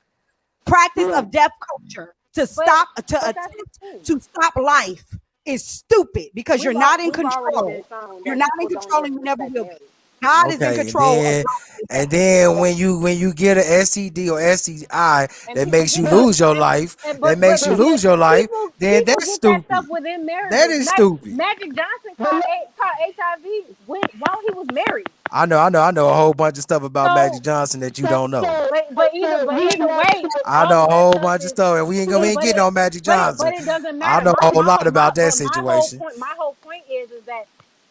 Practice yeah. of deaf culture to But stop to that's the attempt thing. to stop life is stupid because you're not in We've already been control. shown You're that not in people don't control, just and you never respect will be. marriage. God is in Okay, control of life and and death. then when you get an STD or STI And that people makes you get those lose your and, life, and that but makes you lose your life, then people that's get that stuff stupid. within That marriages. is stupid. Magic Johnson But look, caught HIV while he was married. I know a whole bunch of stuff about Magic So Johnson that you so, don't know. so, but you either know, way, I all know of a that whole stuff bunch of is stuff, and we ain't but getting on Magic Johnson. it doesn't I matter. know a whole lot about that situation. My whole point is that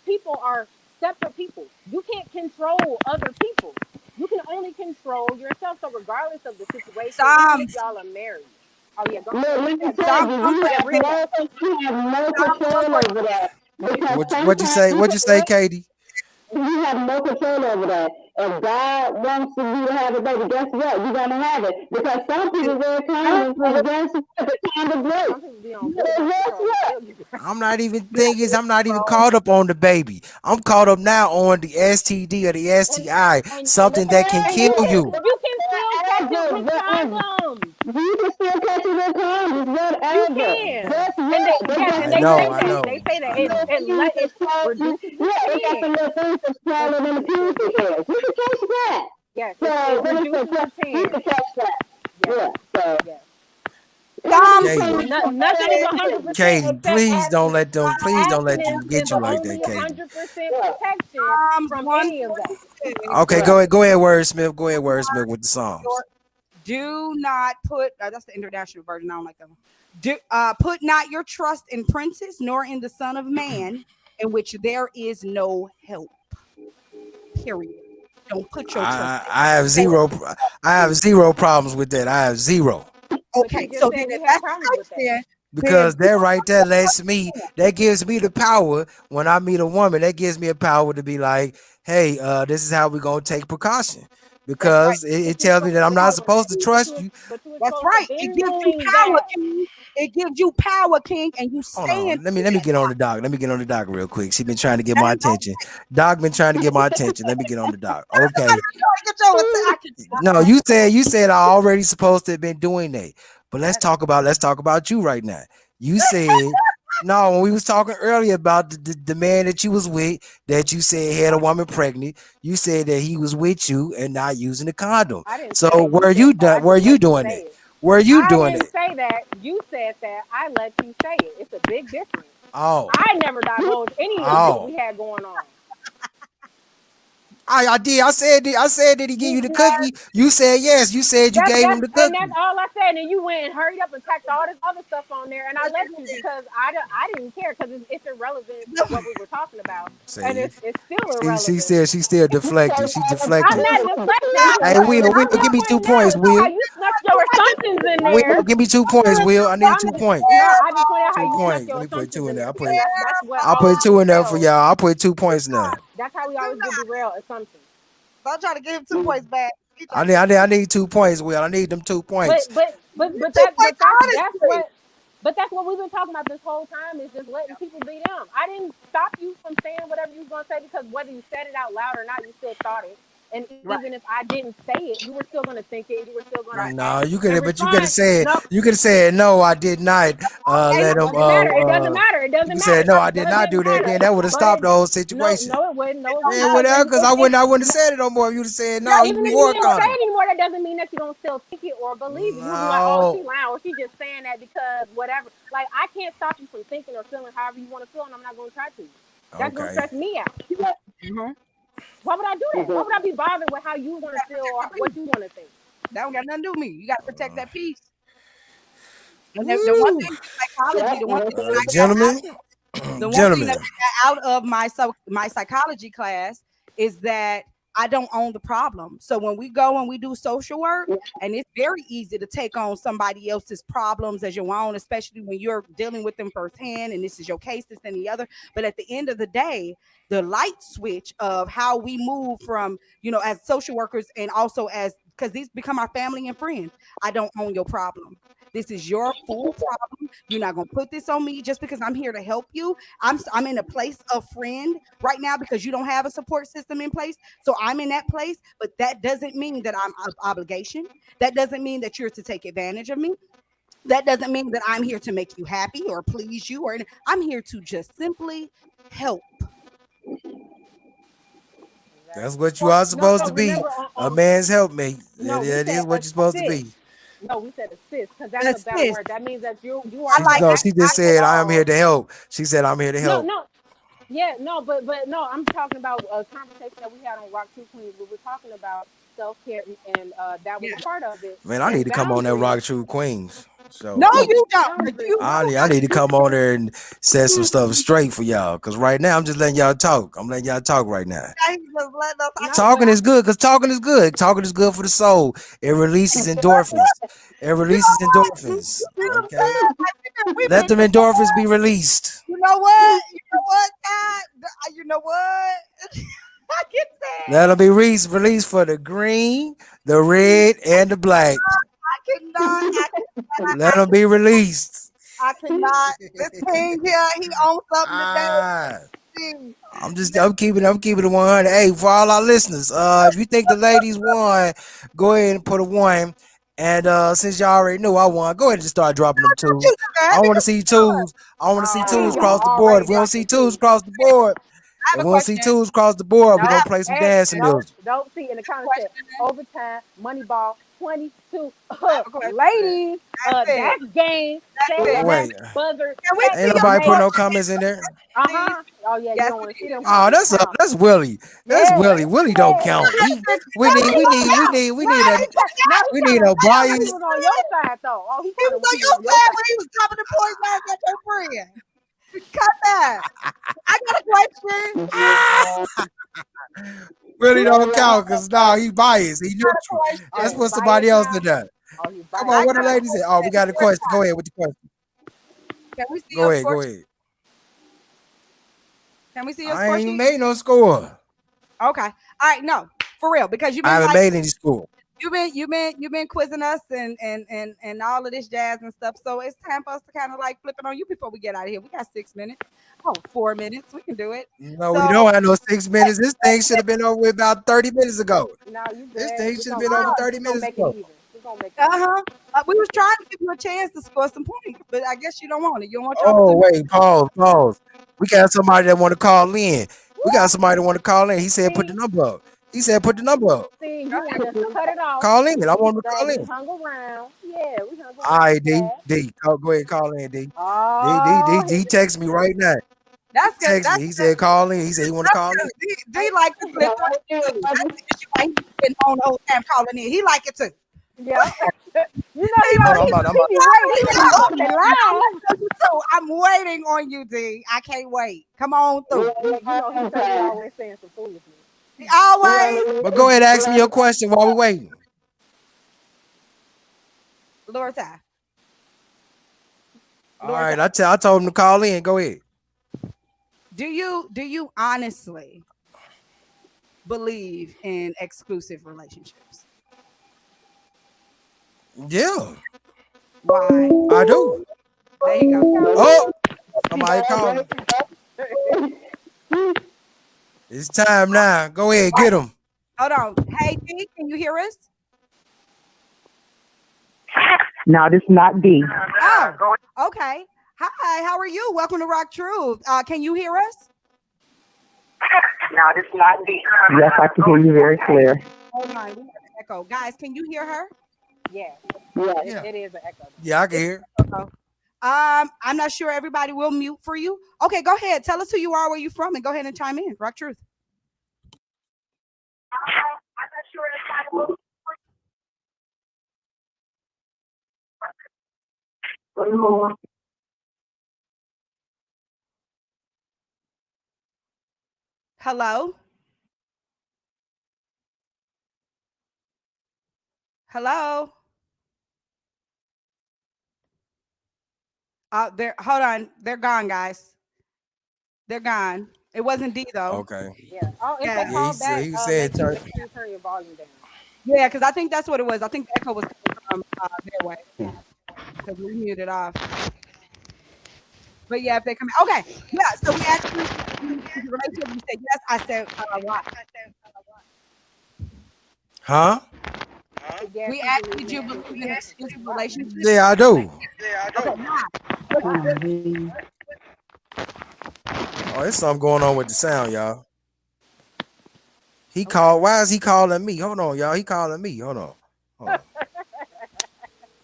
people are separate people. You can't control other people. You can only control yourself. So regardless of the situation, even if Psalms, y'all are married. Oh yeah, go look, ahead. let me Yeah, tell Psalms you, one yeah, read that. you have no Psalms one control three. over that because What you sometimes say? What you say, Katie? you have no control over that. If God wants you to have a baby, guess what? You're gonna have it because some people wear condoms, and guess what? The condom breaks. Some people be on good birth Guess control and what? still get pregnant. I'm not even caught up on the baby. I'm caught up now on the STD or the And STI, something that can and kill you. you can still catch it with Whatever. condoms. You can still catch it with condoms, You whatever. can. Guess And what? They got I they know, say I that know, I it know. it little let things it that's smaller. reduces the Yeah, they got some chance little things that's of smaller than the people pubic getting it. hairs. You can catch that. Yes, it So when it's a reduces the you can chance. catch that. Yes, Yeah. So yes. let me Psalms tell Katie, you Nothing is something. 100% Katie, except abstinence. please don't let them Abstinence get is you like that, only Katie. 100% Yeah, protection Psalms from any of that. 146. Okay, yeah. go ahead, Wordsmith. Go ahead, Wordsmith with the Psalms. Do not put that's the international version. I don't like that one. Put not your trust in princes, nor in the Son of Man, in which there is no help. Period. Don't put your trust I in I have it. zero I have zero problems with that. I have zero. But you Okay, just so then said if you had that's the problems with case, that. then Because that right there that gives me the power when I meet a woman. That gives me a power to be like, hey, this is how we're gonna take precaution. that's right. Because it tells me that I'm not supposed to trust you. But you were That's supposed to right. It been gives you doing power, that. King. It gives you power, King, and you Hold stand on. through Let me that. get on the dock. Let me get on the dock real quick. She been trying to get That my ain't no attention. Doc been trying to get my attention. Let me get on the dock. Okay. at your I No, cannot. you said I already supposed to have been doing that. But That let's talk about you right now. You said no when we was talking earlier about the man that you was with that you said had a woman pregnant. You said that he was with you and not using the condom. I didn't So say that. You were said you that. done? I Were just you let you doing say it? it. Were you I doing didn't it? say that. You said that. I let you say it. It's a big difference. Oh, I never divulged any of what oh. we had going on. I did. I said did he give you the cookie? You said yes. You said you gave him the That's cookie. all I said. And you went and hurried up and tacked all this other stuff on there, and I let you because I didn't care because it's irrelevant to what we were talking about, and See, it's still irrelevant. she still deflected. She I'm deflected. not deflecting. Hey, Will, I'm Will, your give me point two now. points, It's talking Will. about you snuck your assumptions in there. Will, give me 2 points, Will. I need I'm 2 points. no, I just pointed out how Two you snuck points. your Let me put assumptions two in in there. there because that's what I'll always put get two in there for derailed. y'all. I'll put 2 points now. That's how we always get derailed assumptions. I'm trying to give him 2 points back. He I trying to need, give I me need, I need 2 points, Will. I need them 2 points. But two points that's honestly. that's what we've been talking about this whole time is just letting people be them. I didn't stop you from saying whatever you was gonna say because whether you said it out loud or not, you still thought it. And even Right, if I didn't say it, you were still gonna think it. You were still gonna right. react No, and but you could have respond. said, No, no, I did not. Okay, Let it him. doesn't matter. It doesn't matter. It You doesn't could say, matter. no, I It did not doesn't do that. matter. Then that would have But stopped it the whole no, situation. no, it wouldn't. No, it Man, wouldn't. Because whatever, because I wouldn't have said it no more. If you'd have said no, he even if you wore a didn't say condom. it anymore, that doesn't mean that you don't still think it or believe it. You'll be like, oh, she No. lying, or she just saying that because whatever. Like I can't stop you from thinking or feeling however you want to feel, and I'm not going to try to. That's going to Okay. stress me out. Mm-hmm. Why would I do that? Why would I be bothered with how you want to feel or That what you want to think? don't got nothing to do with me. You got to protect Uh, that peace. And the one woo. thing with psychology, the one thing that I got Gentlemen, the one thing that gentlemen. I got out of my psychology class is that I don't own the problem. So when we go and we do social work, and it's very easy to take on somebody else's problems as your own, especially when you're dealing with them firsthand, and this is your case, this and the other. But at the end of the day, the light switch of how we move from, as social workers and also as because these become our family and friends. I don't own your problem. This is your full problem. You're not gonna put this on me just because I'm here to help you. I'm in a place of friend right now because you don't have a support system in place. So I'm in that place, but that doesn't mean that I'm of obligation. That doesn't mean that you're to take advantage of me. That doesn't mean that I'm here to make you happy or please you or I'm here to just simply help. That's what you Well, are no, supposed no. to be. Remember, A man's helpmate. no, we That said is what you're supposed to assist. be. No, we said assist because that's a better Assist. word. That means that you are I She like no, act, she just acting said I am here all. to help. She said I'm here to No, help. no, yeah, no, but no, I'm talking about a conversation that we had on Rock Two Queens. We were talking about self care, and that was yeah. a part of it. Man, I need And to come on that boundaries, Rock True Queens. So No, you don't. boundaries. I need to come on there and set some stuff straight for y'all. Cause right now I'm just letting y'all talk. I'm letting y'all talk right now. He's just letting us. I No, can't. Talking but is good because talking is good. Talking is good for the soul. It releases endorphins. It You know releases what? endorphins. You see what I'm Okay. saying? Like, we've Let been them endorphins be released. You know what? You know what, God? You know what? I get Let that. them be released for the green, the red, and the black. I cannot. I cannot. Let them be released. I cannot. This king here, he owns something today. Ah. See, I'm keeping it 100. Hey, for all our listeners, if you think the ladies won, go ahead and put a one. And since y'all already knew I won, go ahead and just start dropping them don't twos. you do that? I want to Nigga, see twos. I want to see see, twos oh, y'all across the board. already If we don't see dropping twos two. across the board, I if have a we don't see question. twos across the board, we're Nope. gonna play some Hey, dancing nope. music. Don't see in the comments said Question. overtime, money ball, 22. I have a question. Ladies, That's it. that's game. Set That's it. that Wait, buzzer. Can we Set see ain't the your nobody put name. no score, comments in there. please? Oh yeah, you Yes, don't it want to see is. them Oh, comments, huh? that's Willie. That's Yeah. Willie. Willie don't count. We No, need he we don't need we count. need we No, need a he we trying need to a show you he bias. was on your side though. Oh, he He trying was to on he was your on your side side. when he was dropping the points down at your friend. Cut that. I got a question. Really I don't count because no, he biased. He got a neutral. Oh, Let's he question. put somebody biased else now. in there. Oh, he Come on, I biased what the got a now. lady said? Oh, we question got a for question. Go Ty. ahead with the question. Can we see Go your ahead, score? go ahead. Can we see your I score ain't even sheet? made no score. Okay. All right. No, for real, because you've I been haven't like made any score. You've been quizzing us and all of this jazz and stuff. So it's time for us to kind of like flip it on you before we get out of here. We got 6 minutes. Oh, 4 minutes. We can do it. No, we So don't have no 6 minutes. This thing should have been over with about 30 minutes ago. No, you This good. thing should have been over 30 We gonna minutes make it ago. even. We gonna make it even. uh-huh. We was trying to give you a chance to score some points, but I guess you don't want it. You don't want your Oh, opportunity. wait, pause. We got somebody that want to call in. We got somebody that want to call in. He said put the See, number up. He said put the number up. see, you want us to cut it off, Call in. I want him to but call we in. hung around. Yeah, we hung All around right, for that. Go ahead, call in, D. Oh, He text me right now. That's good. Text me. He said call in. He said he want to That's call in. good. D like to flip the issue. Why he been on the whole time calling in? He like it too. yeah. You know he Hold on, already I'm he about. be waiting. He be up and live. So I'm waiting on you, D. I can't wait. Come on through. He said he always saying some foolishness. Always. But go ahead, ask me your question while we waiting. Lord time. All right, I told him to call in. Go ahead. Do you honestly believe in exclusive relationships? Yeah, Why? I do. There you go. Oh, somebody calling. It's time now. Go ahead, get him. Hold on. Hey D, can you hear us? No, this is not D. Oh, okay. Hi, how are you? Welcome to Rock Truth. Can you hear us? No, this is not D. Yes, I can hear you very clear. Hold on, we have an echo. Guys, can you hear her? Yeah, Yeah, it is an echo. yeah, I can hear. Uh-oh. I'm not sure everybody will mute for you. Okay, go ahead. Tell us who you are, where you from, and go ahead and chime in. Rock Truth. Hello? Hello? Hold on. They're gone, guys. They're gone. It wasn't D though. Okay. Yeah. Oh, if Yeah. they call back, He said turn. make sure you turn your volume down. Yeah, because I think that's what it was. I think the echo was coming from their way because we muted off. But yeah, if they come in. Okay. Yeah. So we asked you, relationship. You said yes. I said why? Huh? Yes, We you asked, believe did you in believe in exclusive relationships? Yeah, I do. Okay, why? Oh, there's something going on with the sound, y'all. He called. Why is he calling me? Hold on, y'all. He calling me. Hold on.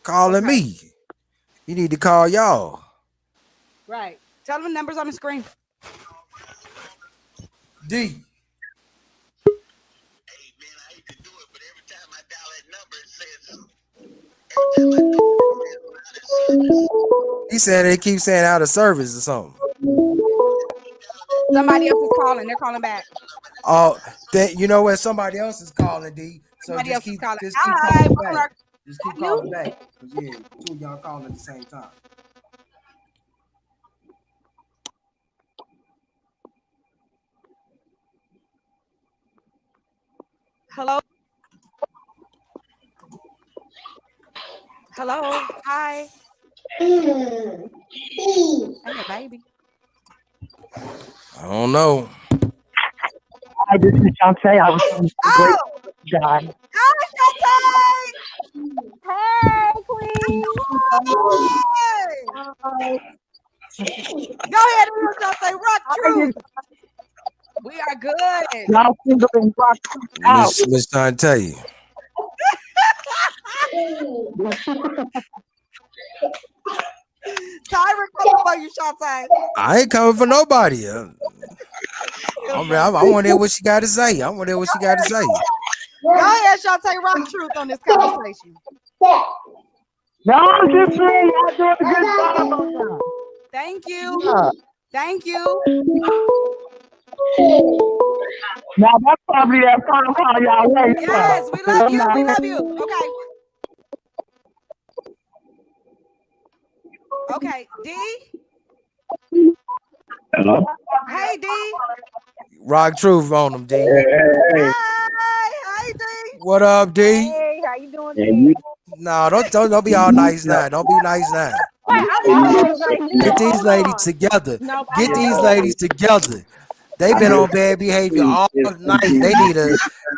Calling Okay. me. He need to call y'all. Right. Tell them the numbers on the screen. D. He said they keep saying out of service or something. Somebody else is calling. They're calling back. Oh, that you know what? Somebody else is calling, D. So Somebody else is calling. keep Hi, calling welcome back. to Just keep you. calling back. 'Cause, yeah, two of y'all calling at the same time. Hello. Hello. Hi. Hey, baby. I don't know. Hi, this is Shantae. I was from the great guy. Hi, Hey, Queen. Shantae. Go ahead and say Rock Truth. We are good. Y'all single and rock out. Miss Shantae. Tyra coming for you, Shantae. I ain't coming for nobody. I want to hear what she got to say. I want to hear what she got to say. Go ahead, Shantae. Rock Truth on this conversation. No, I'm just saying y'all doing a good job on that. Thank you. Yeah. Thank you. Now that's probably that phone call y'all waiting for. Yes, we love you. We love you. Okay. Okay, D. Hello. Hey, D. Rock Truth on them, D. Hey. Hi, D. What up, D? Hey, on And then. you, No, don't be all and you nice know, now. Don't be nice now. Wait, I'm and you, always like Get this. these Hold ladies on. together. Nope, I'm Get these always ladies together. They I been on just bad behavior see all it's night. something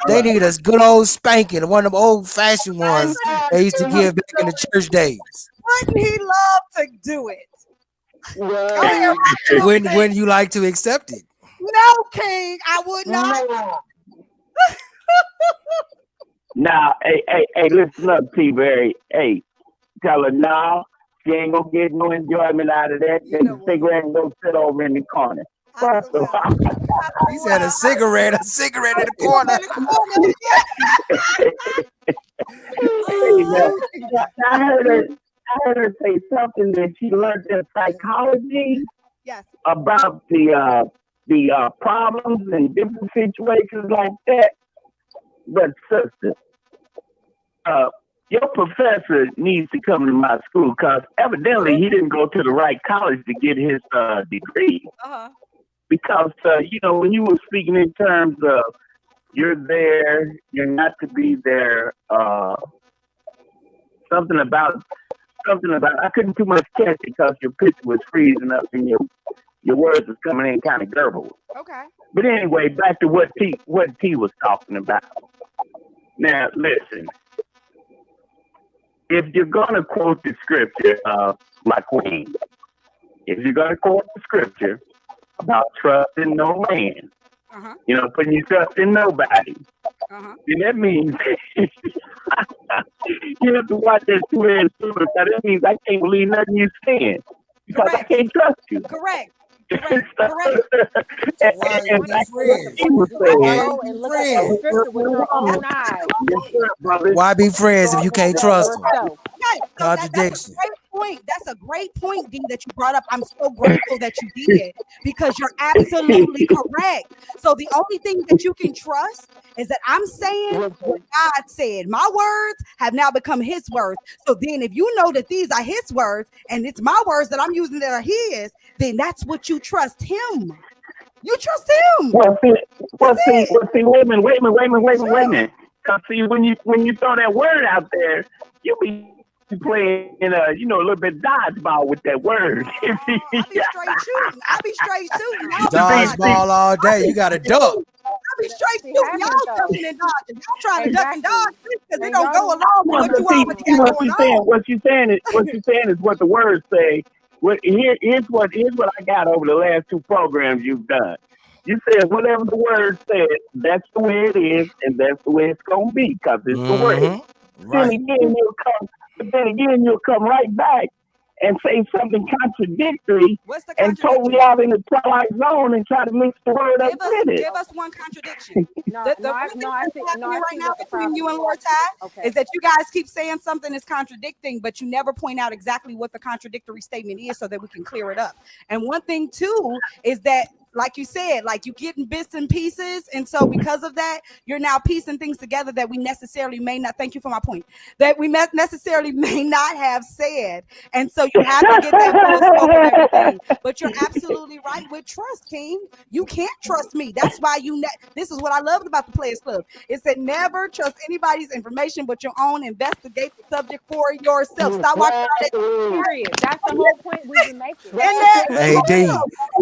They need a good old spanking, one of them old fashioned ones they used to give back in the church days. Wouldn't he love to do it? Go ahead, Well, When you like to accept it. No, King, I would not. no. now, hey, listen up, T-Berry. Hey, tell her now she ain't gonna get no enjoyment out of that. You Take know the what? cigarette and go sit over in the corner. I First of swear. all, He said a cigarette in the I'm corner. in the corner. hey, now, Oh, I heard her say something that she learned in psychology yes. about the problems and different situations like that. But sister, uh, your professor needs to come to my school because evidently he didn't go to the right college to get his degree. Uh-huh. Because when you were speaking in terms of you're there, you're not to be there. Something about I couldn't too much catch it because your picture was freezing up and your words was coming in kind of garbled. Okay. But anyway, back to what T was talking about. Now listen, if you're gonna quote the scripture, my queen, if you're gonna quote the scripture about trusting no man, Uh-huh. putting your trust in nobody, Uh-huh. then that means you have to watch that two-edged sword. That means I can't believe nothing you're saying because I Correct. can't trust you. Correct. So, Correct. Correct. So and, why and you What be is back to what friends? he was you have to Why saying, you go be and look at that friends? scripture with your woman, own eyes yes, sir, brother. Why be friends if you can't for trust them? yourself. Okay, so that's a Contradiction. great point. That's a great point, D, that you brought up. I'm so grateful that you did because you're absolutely correct. So the only thing that you can trust is that I'm saying what God said. My words have now become His words. So then, if you know that these are His words and it's my words that I'm using that are His, then that's what you trust Him. You trust Him. Well, see, That's it. wait a minute. Cause see, when you throw that word out there, you be playing, a little bit dodgeball with that word. I be straight shooting. I be straight shooting. Y'all be dodging. Dodgeball all I day. be You got to straight duck. shooting. I be straight She shooting. haven't Y'all though. ducking and dodging. Y'all trying to duck and Exactly. dodge because it And don't y'all go do along not with know No, what what but you you're see, already doing. see got what going she's saying. on. What the words say. Here's what I got over the last two programs you've done. You said whatever the word said, that's the way it is, and that's the way it's gonna be, cause it's the word. Then Right. again, you'll come right back and say something contradictory What's the and totally contradiction? out in the twilight zone and try to mix the word up with it. Give us one contradiction. No, The no, one thing I that's see. No, happening I right see now what the between you problem and is. Lord Ty Okay. is that you guys keep saying something is contradicting, but you never point out exactly what the contradictory statement is so that we can clear it up. And one thing too is that, like you said, like you getting bits and pieces, and so because of that, you're now piecing things together that we necessarily may not. Thank you for my point. That we necessarily may not have said, and so you have to get that full scope of everything. But you're absolutely right with trust, King. You can't trust me. That's why this is what I loved about the Players Club. It said never trust anybody's information but your own. Investigate the subject for yourself. Stop watching all that. Exactly. Period. That's the whole point we've been making. And That's that, it. AD.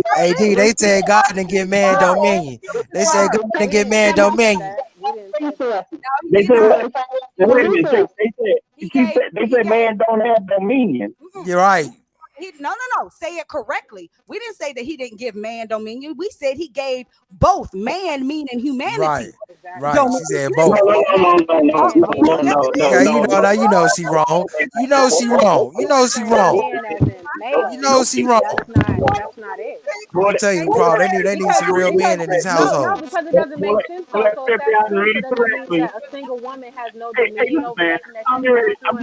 that's AD, it. they said God didn't give man dominion. They said God didn't We give didn't man say dominion. that. We didn't say that. Research. No, he They did said not. what? Wait a minute. Research. He gave. They He said gave. man don't have dominion. You're right. No. Say it correctly. We didn't say that he didn't give man dominion. We said he gave both man, meaning humanity, Right. Exactly. Right. dominion. She said No, both. no, no, no, And no, man no, meaning no, Yes, no, it no, is. Yeah, no, no. you know she wrong. You know she wrong. You know she saying wrong. man as in You male. know she wrong. That's not it. I'm gonna tell you, Paul, they need Because some real men in these no, households. because it doesn't make sense though. Let's So if step that's out and true, read so it then that means correctly. that a single woman has no Hey, dominion look, over man. nothing that she's pursuing I'm in ready to life.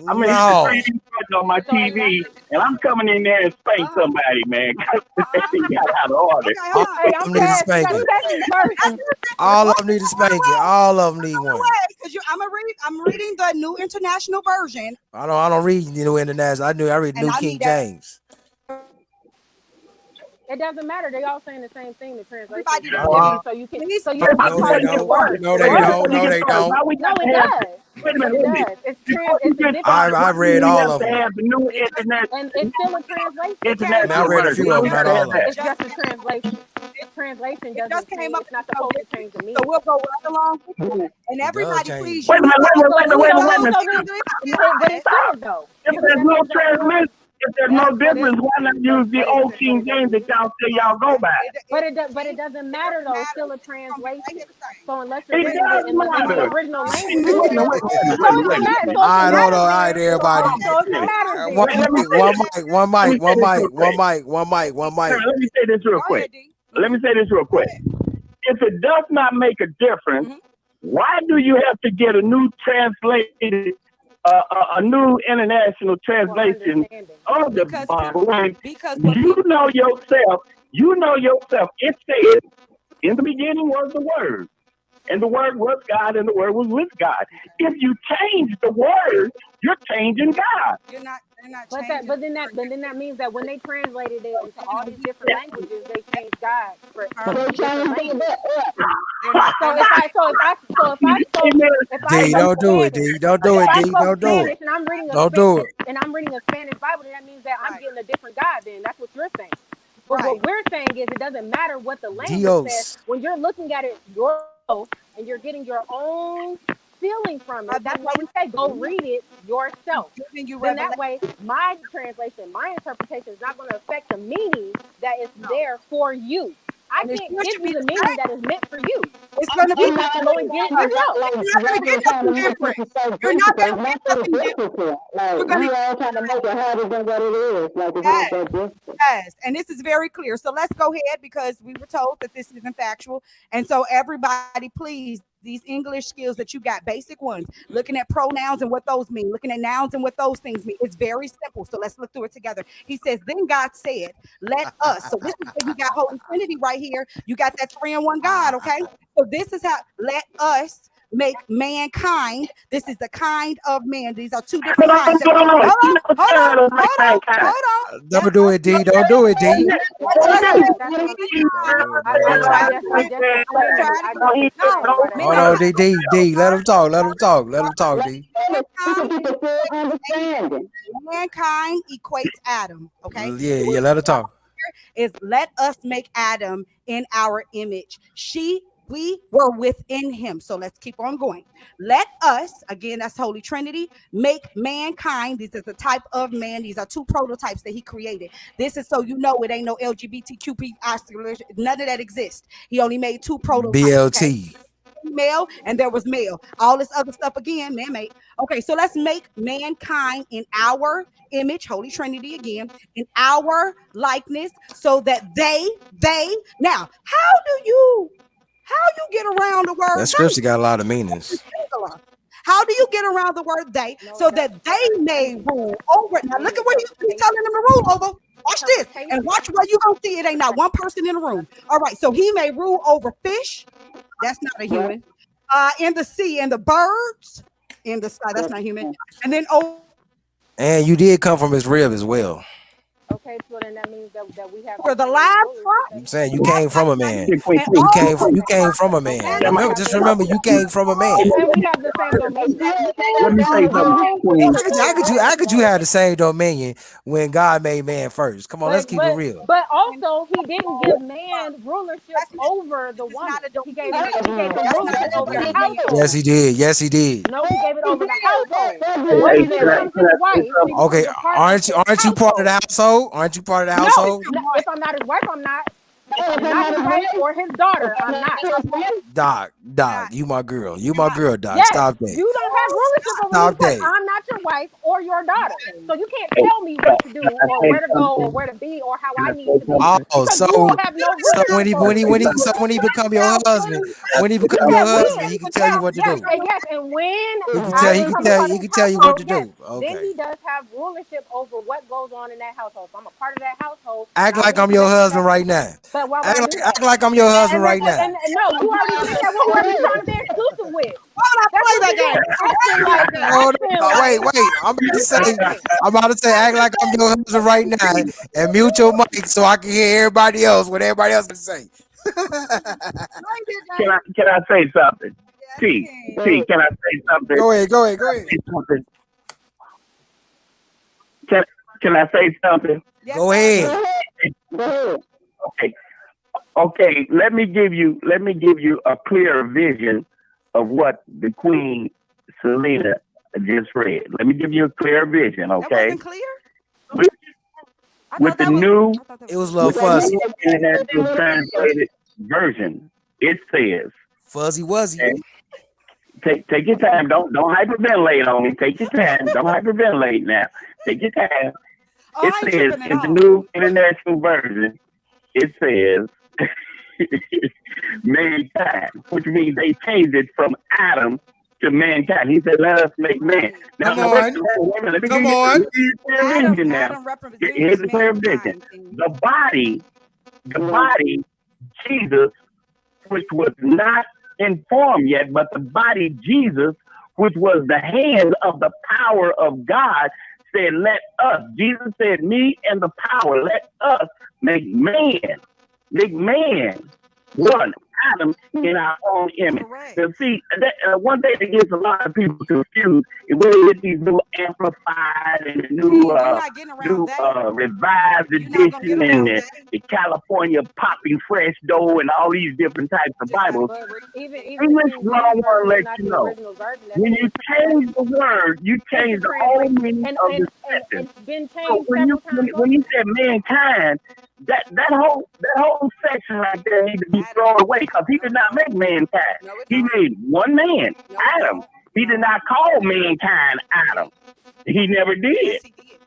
I'm gonna hit the No. 3D button on my So if that's TV, and I'm coming in there and spank Uh-huh. somebody, man. 'Cause Uh-uh. they got out of order. Okay, All hold on. of hey, I'm them need a glad she got spanking. spanked first. All of them need a spanking. All of them need one. Because I'm reading the New International Version, I don't read international. I read and New I King need everybody James. It doesn't matter. They all saying the same thing. The translation is to just Uh, different. please So you please can No, be they taught a read the different don't. word. word. No, The they word don't. before says, you No, get they started, don't. why we No, got to it have does. Wait a It minute, wait a minute. does. It's Before you it's a get different started, I why do read we all have of to them. have the new It does, and it's still a it translation. came I mean, I up read a international with word? you few You of know them, used not to all have of them. that. It's just a justice. translation. It, Translation it just doesn't came change. up It's with not you know supposed to different. change the So meaning. we'll go right along with it. Wait And It does everybody, change. please a use minute, wait a those minute, So wait a minute, then, wait a so minute, those wait a so minute. then, English but it guys. shouldn't though, If because there's that no means that transmission, if there's That no but difference, why not use the old King it James doesn't that mean. y'all say y'all go by? But it doesn't it matter doesn't though. It's matter. still a It's gonna be right translation. here the same. So unless you're It There, reading it does in the matter. original Wait a language, minute, wait a minute, wait a minute, so wait a if minute, it wait a matters, minute. so if it Hold on, matters, all right, then everybody. so if it matters, One then Let me mic, say one this. mic, one Let mic, me say one this real mic, one quick. mic, one mic, one mic, one mic. Let me say this real go quick. ahead, D. Let me say this real Go quick. ahead. If it does not make a difference, why do you have to get a new translated, a new international for translation understanding. of the Because people, Bible when because what you people, know yourself, it says, in the beginning was the Word, and the Word was God, and the Word was with God. If you change the Word, you're changing God. they're not But that, changing. but then that means that when they translated it into all these different languages, they changed God Huh? from They different changed it languages. up. They're not. So Amen. if I D, spoke don't do it, Spanish, D. Don't do if it, I D. spoke Don't do it. Spanish and I'm reading Don't do it. a Spanish Bible, then that means that I'm Right, getting a different God. Then that's what you're saying. But right. what we're saying is it doesn't matter what the language says Dios. when you're looking at it yourself and you're getting your own feeling from it. I've That's been why we say go read it yourself. giving you Then that revelation. way, my translation, my interpretation is not going to affect the meaning that is No, there for you. I and it can't still give should you be the the meaning that is meant for you. It's going to be You have to go and get it yourself. you're not going to get Rappers trying to nothing make different. people so You're not difficult. going It's to get not that nothing different. difficult. Like You're going we to all trying to make it harder than what it is. Like it's not get that difficult. yes, and this is very clear. So let's go ahead because we were told that this isn't factual. And so everybody, please, these English skills that you got, basic ones, looking at pronouns and what those mean, looking at nouns and what those things mean. It's very simple. So let's look through it together. He says, then God said, let us. So this is where you got Holy Trinity right here. You got that three in one God, okay? So this is how let us make mankind. This is the kind of man. These are two different kinds. Now, Hold on. hold You on, never hold said on, it was like hold on, mankind. hold on. Let Don't do us it, D. make Don't do it, D. let us That's make that's Don't mankind. do it. I, Don't Let's do I, it. try I it just I again. just Let's explained try it. it I again. just No, explained why that's Hold men not on, are D. true. D. D. Let him talk. Let him talk. Let him talk, let D. So mankind people full understanding. mankind equates Adam. Okay. Yeah, So yeah. what Let him talk. is let us make Adam in our image. We were within him. So let's keep on going. Let us, again, that's Holy Trinity, make mankind. This is the type of man. These are two prototypes that he created. This is so you know it ain't no LGBTQP, none of that exists. He only made two prototypes, okay? BLT. Male and there was male. All this other stuff again, man made. Okay, so let's make mankind in our image, Holy Trinity again, in our likeness, so that they now, how you get around the word That scripture they? got a lot of meanings. Singular. How do you get around the word they No, so it that doesn't. they may rule over it? Now Read look at what he's interpretation. telling them to rule over. Watch this and Interpretation. watch where you gonna see it ain't not one person in the room. All right, so he may rule over fish. That's not a Yep. human. In the sea and the birds in the sky. That's Yep. not human. And then over And you did come from his rib as well. Okay, so then that means that we have the different rulership. livestock. I'm That's saying you Right, came from a man. right, Queen, and queen, You all came of from queen. you came from a okay, man. and we Remember, have just the remember you came from a man. and we have the same is dominion. that Let me say something, all queen. How could you have the same dominion when God made man first? Come on, let's But keep it but real. but and also he didn't give man rulership that's not over the this is not woman. a He dominion. gave him That's not rulership over the a dominion. Yes, household. he did. Yes, he did. No, he gave it over the household. So Hey, once hey, he can I, becomes can his I say wife, she something? Okay, becomes a part of his aren't you part of the household. household? Aren't you part of the No, household? no, if I'm not his wife, I'm not. If If I'm I'm not not his his wife wife, or his if daughter, I'm I'm not not. his wife, Doc, Not, you my girl. You my not. girl, Doc. Yes, Stop that. you don't have rulership over me Stop because that. I'm not your wife or your daughter. So you can't Hey, tell me what to do I or say where to go or something? where to be or how Can I I need say to be something? Oh, because you have no so rulership Can I over say me. something? when he become your husband, Can I when he say become your Yeah, something? husband, when he can tell you what to yes, do. and yes, and when He can I tell he can become a tell part of he his can tell you what to household, yes, do. then Okay. he does have rulership over what goes on in that household. So I'm a part of that household, and Act I like want I'm to your make sure husband that. right now. But why would I do that? Act like I'm your husband right now. And no, you already did that with whoever you're trying to be exclusive with. Why would I That's play what that you're game? doing, Hold acting on, like wait. listen. I'm about to say, act like I'm your husband right now, and mute your mic so I can hear everybody else what everybody else can say. Play that Can game. I say something? T, T, can I say something? Go ahead. Go ahead. Go ahead. Say something. Can, can I say something? Yes, Go sir. ahead. Go ahead. Okay. Okay. Let me give you a clear vision of what the Queen Selena just read. Let me give you a clear vision. That Okay. wasn't clear. With, I with thought the that was. new I thought that It was was a clear. little with the fuzzy. new international translated version, it says, Fuzzy wuzzy. okay, take your time. Don't hyperventilate on me. Take your time. Don't hyperventilate now. Take your time. Oh, It I ain't says tripping at in the all. new international version, it says mankind, which means they changed it from Adam to mankind. He said, "Let us make man." Right. Now, Come now wait, on. wait a minute. Come on. Let me give you a clear Adam. vision now. Adam represents Here's the clear vision. mankind. King. The body, Jesus, which was not informed yet, but the body, Jesus, which was the hands of the power of God, said, "Let us." Jesus said, "Me and the power, let us make man." Make man one, Adam, in our own image. Correct. Now, see, one thing that gets a lot of people confused is when they get these new amplified and the King, you're not getting around that. revised You're not gonna get edition and around the, that. the California popping fresh dough and all these different types of Just Bibles. But even the English King James 101 version is lets not you the know original version. That's when been you like change the word, you it's a change the whole translation, meaning and of the and and sentence. it's been So changed when you several when, times when you over. said mankind, that whole section right there needs to be Adam. thrown away because he No, did not no, make mankind. no, it He don't. made one man, No, it Adam. don't. He did No, not call mankind Adam. He never yes, did. he did.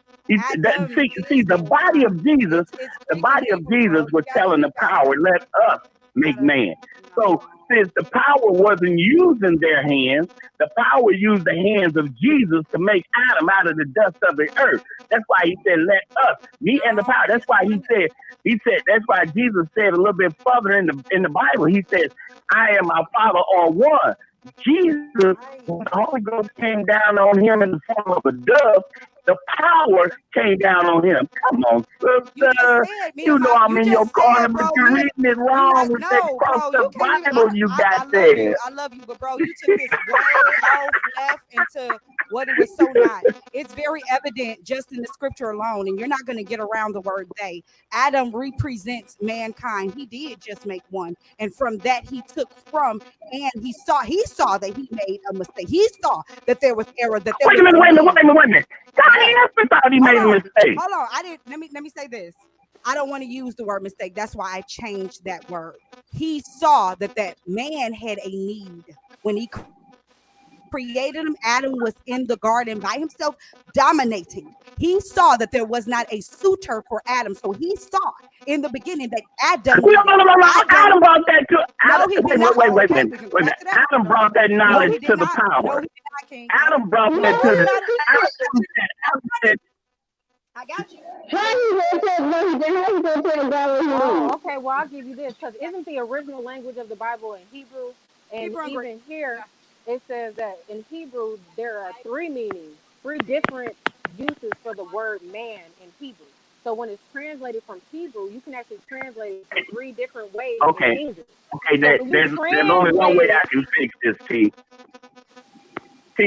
That, Adam see, is the body mankind. of Jesus, It's the Greek and body of Hebrew, bro. Jesus was telling the power, "Let us make Gotta, man." So no. since the power wasn't using their hands, the power used the hands of Jesus to make Adam out of the dust of the earth. That's why he said, "Let us." Me and the No, power. That's it's why one. he said that's why Jesus said a little bit further in the Bible. He says, "I and my Father are one." Jesus, Right. when the Holy Ghost came down on him in the form of a dove, the power came down on him. Come on, You just sister. said me You and know my. I'm You in your just corner, said, but bro. you're Me and reading it you wrong not. with that No, cross bro. the You can't even. Bible you got I love there. you. I love you, but bro, you took this way off left into what it was so not. It's very evident just in the scripture alone, and you're not going to get around the word "they." Adam represents mankind. He did just make one, and from that he took from, and he saw that he made a mistake. He saw that there was error, that there Wait was a minute, wait a minute, need. wait a minute, wait a minute. God, he What? never thought he Hold made a on. mistake. Hold on. I didn't let me say this. I don't want to use the word mistake. That's why I changed that word. He saw that man had a need when he created him. Adam was in the garden by himself, dominating. He saw that there was not a suitor for Adam. So he saw in the beginning that Adam No, needed. no, no, no, no. Adam, Adam brought that to no, Adam. he did Wait, not. wait, wait, Oh, wait a okay, minute. we can go Wait a back minute. to that. Adam brought that No, knowledge he did to the not. No, power. he did not, King. Adam brought No, that to he the not. Adam said, I got you. How you gonna tell God what he Oh, needs? okay. Well, I'll give you this because isn't the original language of the Bible in Hebrew? And Hebrew and Greek. even here, it says that in Hebrew there are three meanings, three different uses for the word man in Hebrew. So when it's translated from Hebrew, you can actually translate it from three different ways in okay, English. okay, So when you there's only one translate way it, I can fix this, T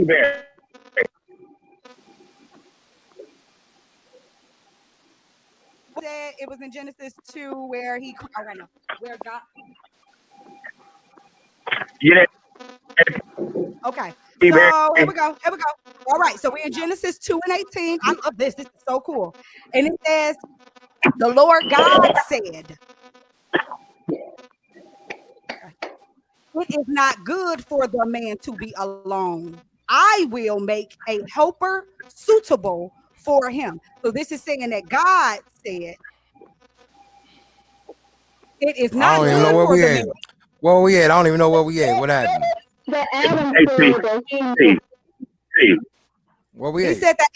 Bear. Said it was in Genesis 2 where he right now where God Yeah, okay. T Bear. So here we go. All right, so we're in Genesis 2 and 18. I love this. This is so cool. And it says, the Lord God said, it is not good for the man to be alone. I will make a helper suitable for him. So this is saying that God said it is I not don't even know good where for we the at. man. Where we at? I don't even know where we at. What happened? That Hey, Adam T, said that T, T. Where we He at? said that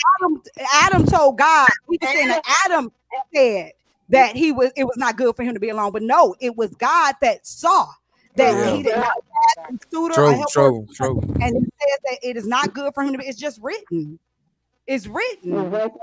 Adam told God, he was saying that Adam said that it was not good for him to be alone. But no, it was God that saw that Yeah. he did not have a suitor, a True, helper, true, true. and it says that it is not good for him to be. It's just written. It's written. exactly.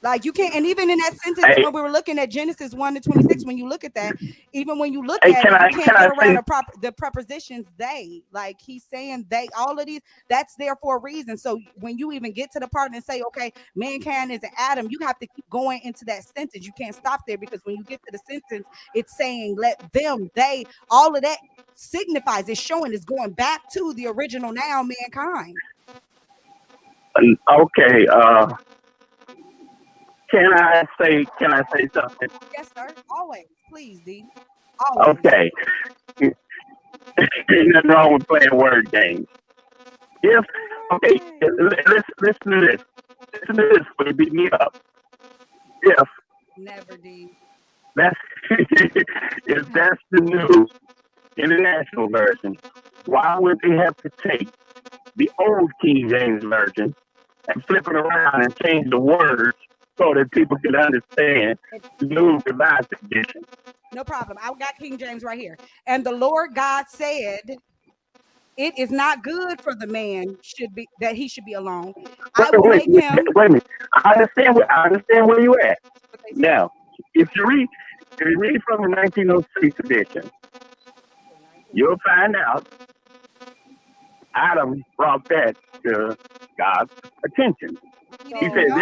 Like you can't, and even in that sentence Hey, when we were looking at Genesis 1-26, when you look at that, even when you look hey, at it, you can can't I get around say the prepositions they. Like he's saying they, all of these, that's there for a reason. So when you even get to the part and say, okay, mankind is an Adam, you have to keep going into that sentence. You can't stop there because when you get to the sentence, it's saying let them, they, all of that signifies, it's showing, it's going back to the original now mankind. okay? Can I say something? Yes, sir. Always, please, D. Always. Okay, ain't nothing wrong with playing word games. If okay, listen to this. Listen to this. Will beat me up. If Never, D. that's if that's the new international version, why would they have to take the old King James version and flip it around and change the words so that people can understand the new revised edition? No problem. I got King James right here. And the Lord God said, it is not good for the man should be that he should be alone. I will make him. Wait a minute. I understand where you at. What they say. Now, if you read from the 1906 edition, you'll find out Adam brought that to God's attention. He He didn't says know.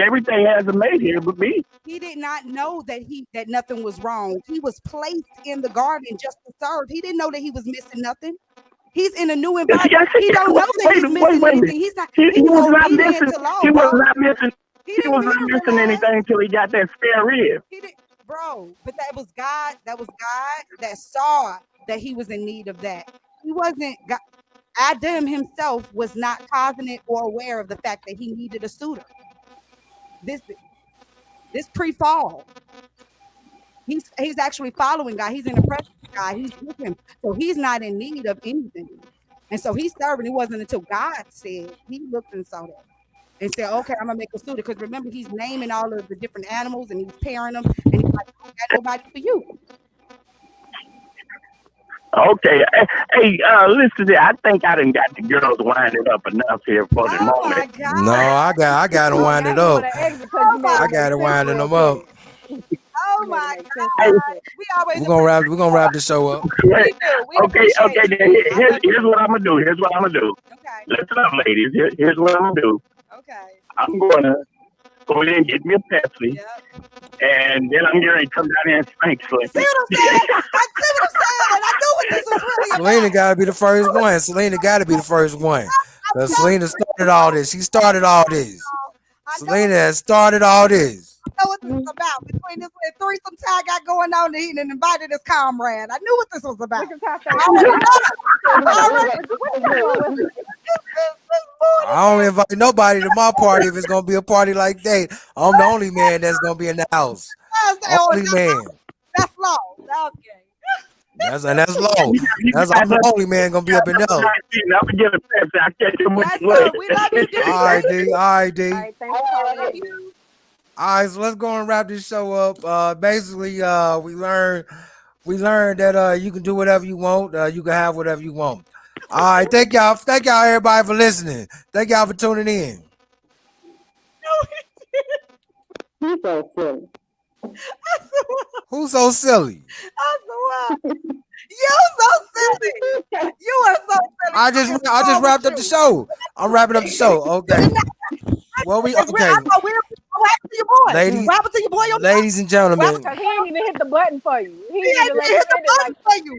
everything has a mate here but me. He did not know that nothing was wrong. He was placed in the garden just to serve. He didn't know that he was missing nothing. He's in a new environment. Yes, He don't know that he's missing wait a minute. anything. He's not. He He's was not obedient missing. to law, He was bro. not missing. He He was didn't not even missing realize. anything until he got that spare rib. He did, bro. But that was God. That was God that saw that he was in need of that. He wasn't. God, Adam himself was not cognizant or aware of the fact that he needed a suitor. This this pre-fall. He's actually following God. He's in the presence of God. He's with him. So he's not in need of anything. And so he's serving. It wasn't until God said, he looked and saw that and said, okay, I'm gonna make a suitor. Because remember, he's naming all of the different animals and he's pairing them. And he's like, I got nobody for you. Okay. Hey, listen to I think I done got the girls winded up enough here for the Oh my moment. No, God. I got to wind Now it you up. want to exit because Oh you made my, I it got make to sense winding real them up. quick. oh You made it my make sense Hey, real God. quick. We always We're appreciate gonna you. wrap this show up. We do. We appreciate okay. you, Then D. I love you. here's what I'm gonna do. Here's what I'm gonna do. Okay. Listen up, ladies. Here's what I'm gonna do. Okay. I'm gonna go in and get me a Pepsi, Yep. and then I'm gonna come down here and spank You see Slinky. what I'm saying? I see what I'm saying. And I knew what this was really Selena about. gotta be the first one. Selena gotta be the first one. I'm Cause telling Selena you, started all this. She started all this. I know what Selena has started all this. this is about. Between this little threesome tie I got going on, and he done invited his comrade. I knew what this was about. Look at how I fast you already got. know it. I already What you doing with it? this morning, I don't man. invite nobody to my party if it's gonna be a party like that. I'm the only man that's gonna be in the house. I say, oh, Only man. that's law. Okay. That's low. You That's guys I'm the only man gonna be up in there. I'm gonna get a Pepsi. I'll catch you much Yes, sir. later. We love you, D. All right, D. All right, All D. right, thanks for calling Love in, you. D. All right, so let's go and wrap this show up. Basically, we learned that you can do whatever you want. You can have whatever you want. All right, thank y'all everybody for listening. Thank y'all for tuning in. He's so silly. Who's so silly? You so silly. You are so silly. I just wrapped up the show. I'm wrapping up the show. Okay. Well, I okay, thought we were what happened to your boy? ladies, What happened to your boy? ladies and gentlemen. Because he ain't even hit the button for you. He He ain't ain't even let hit you the end it like button for you.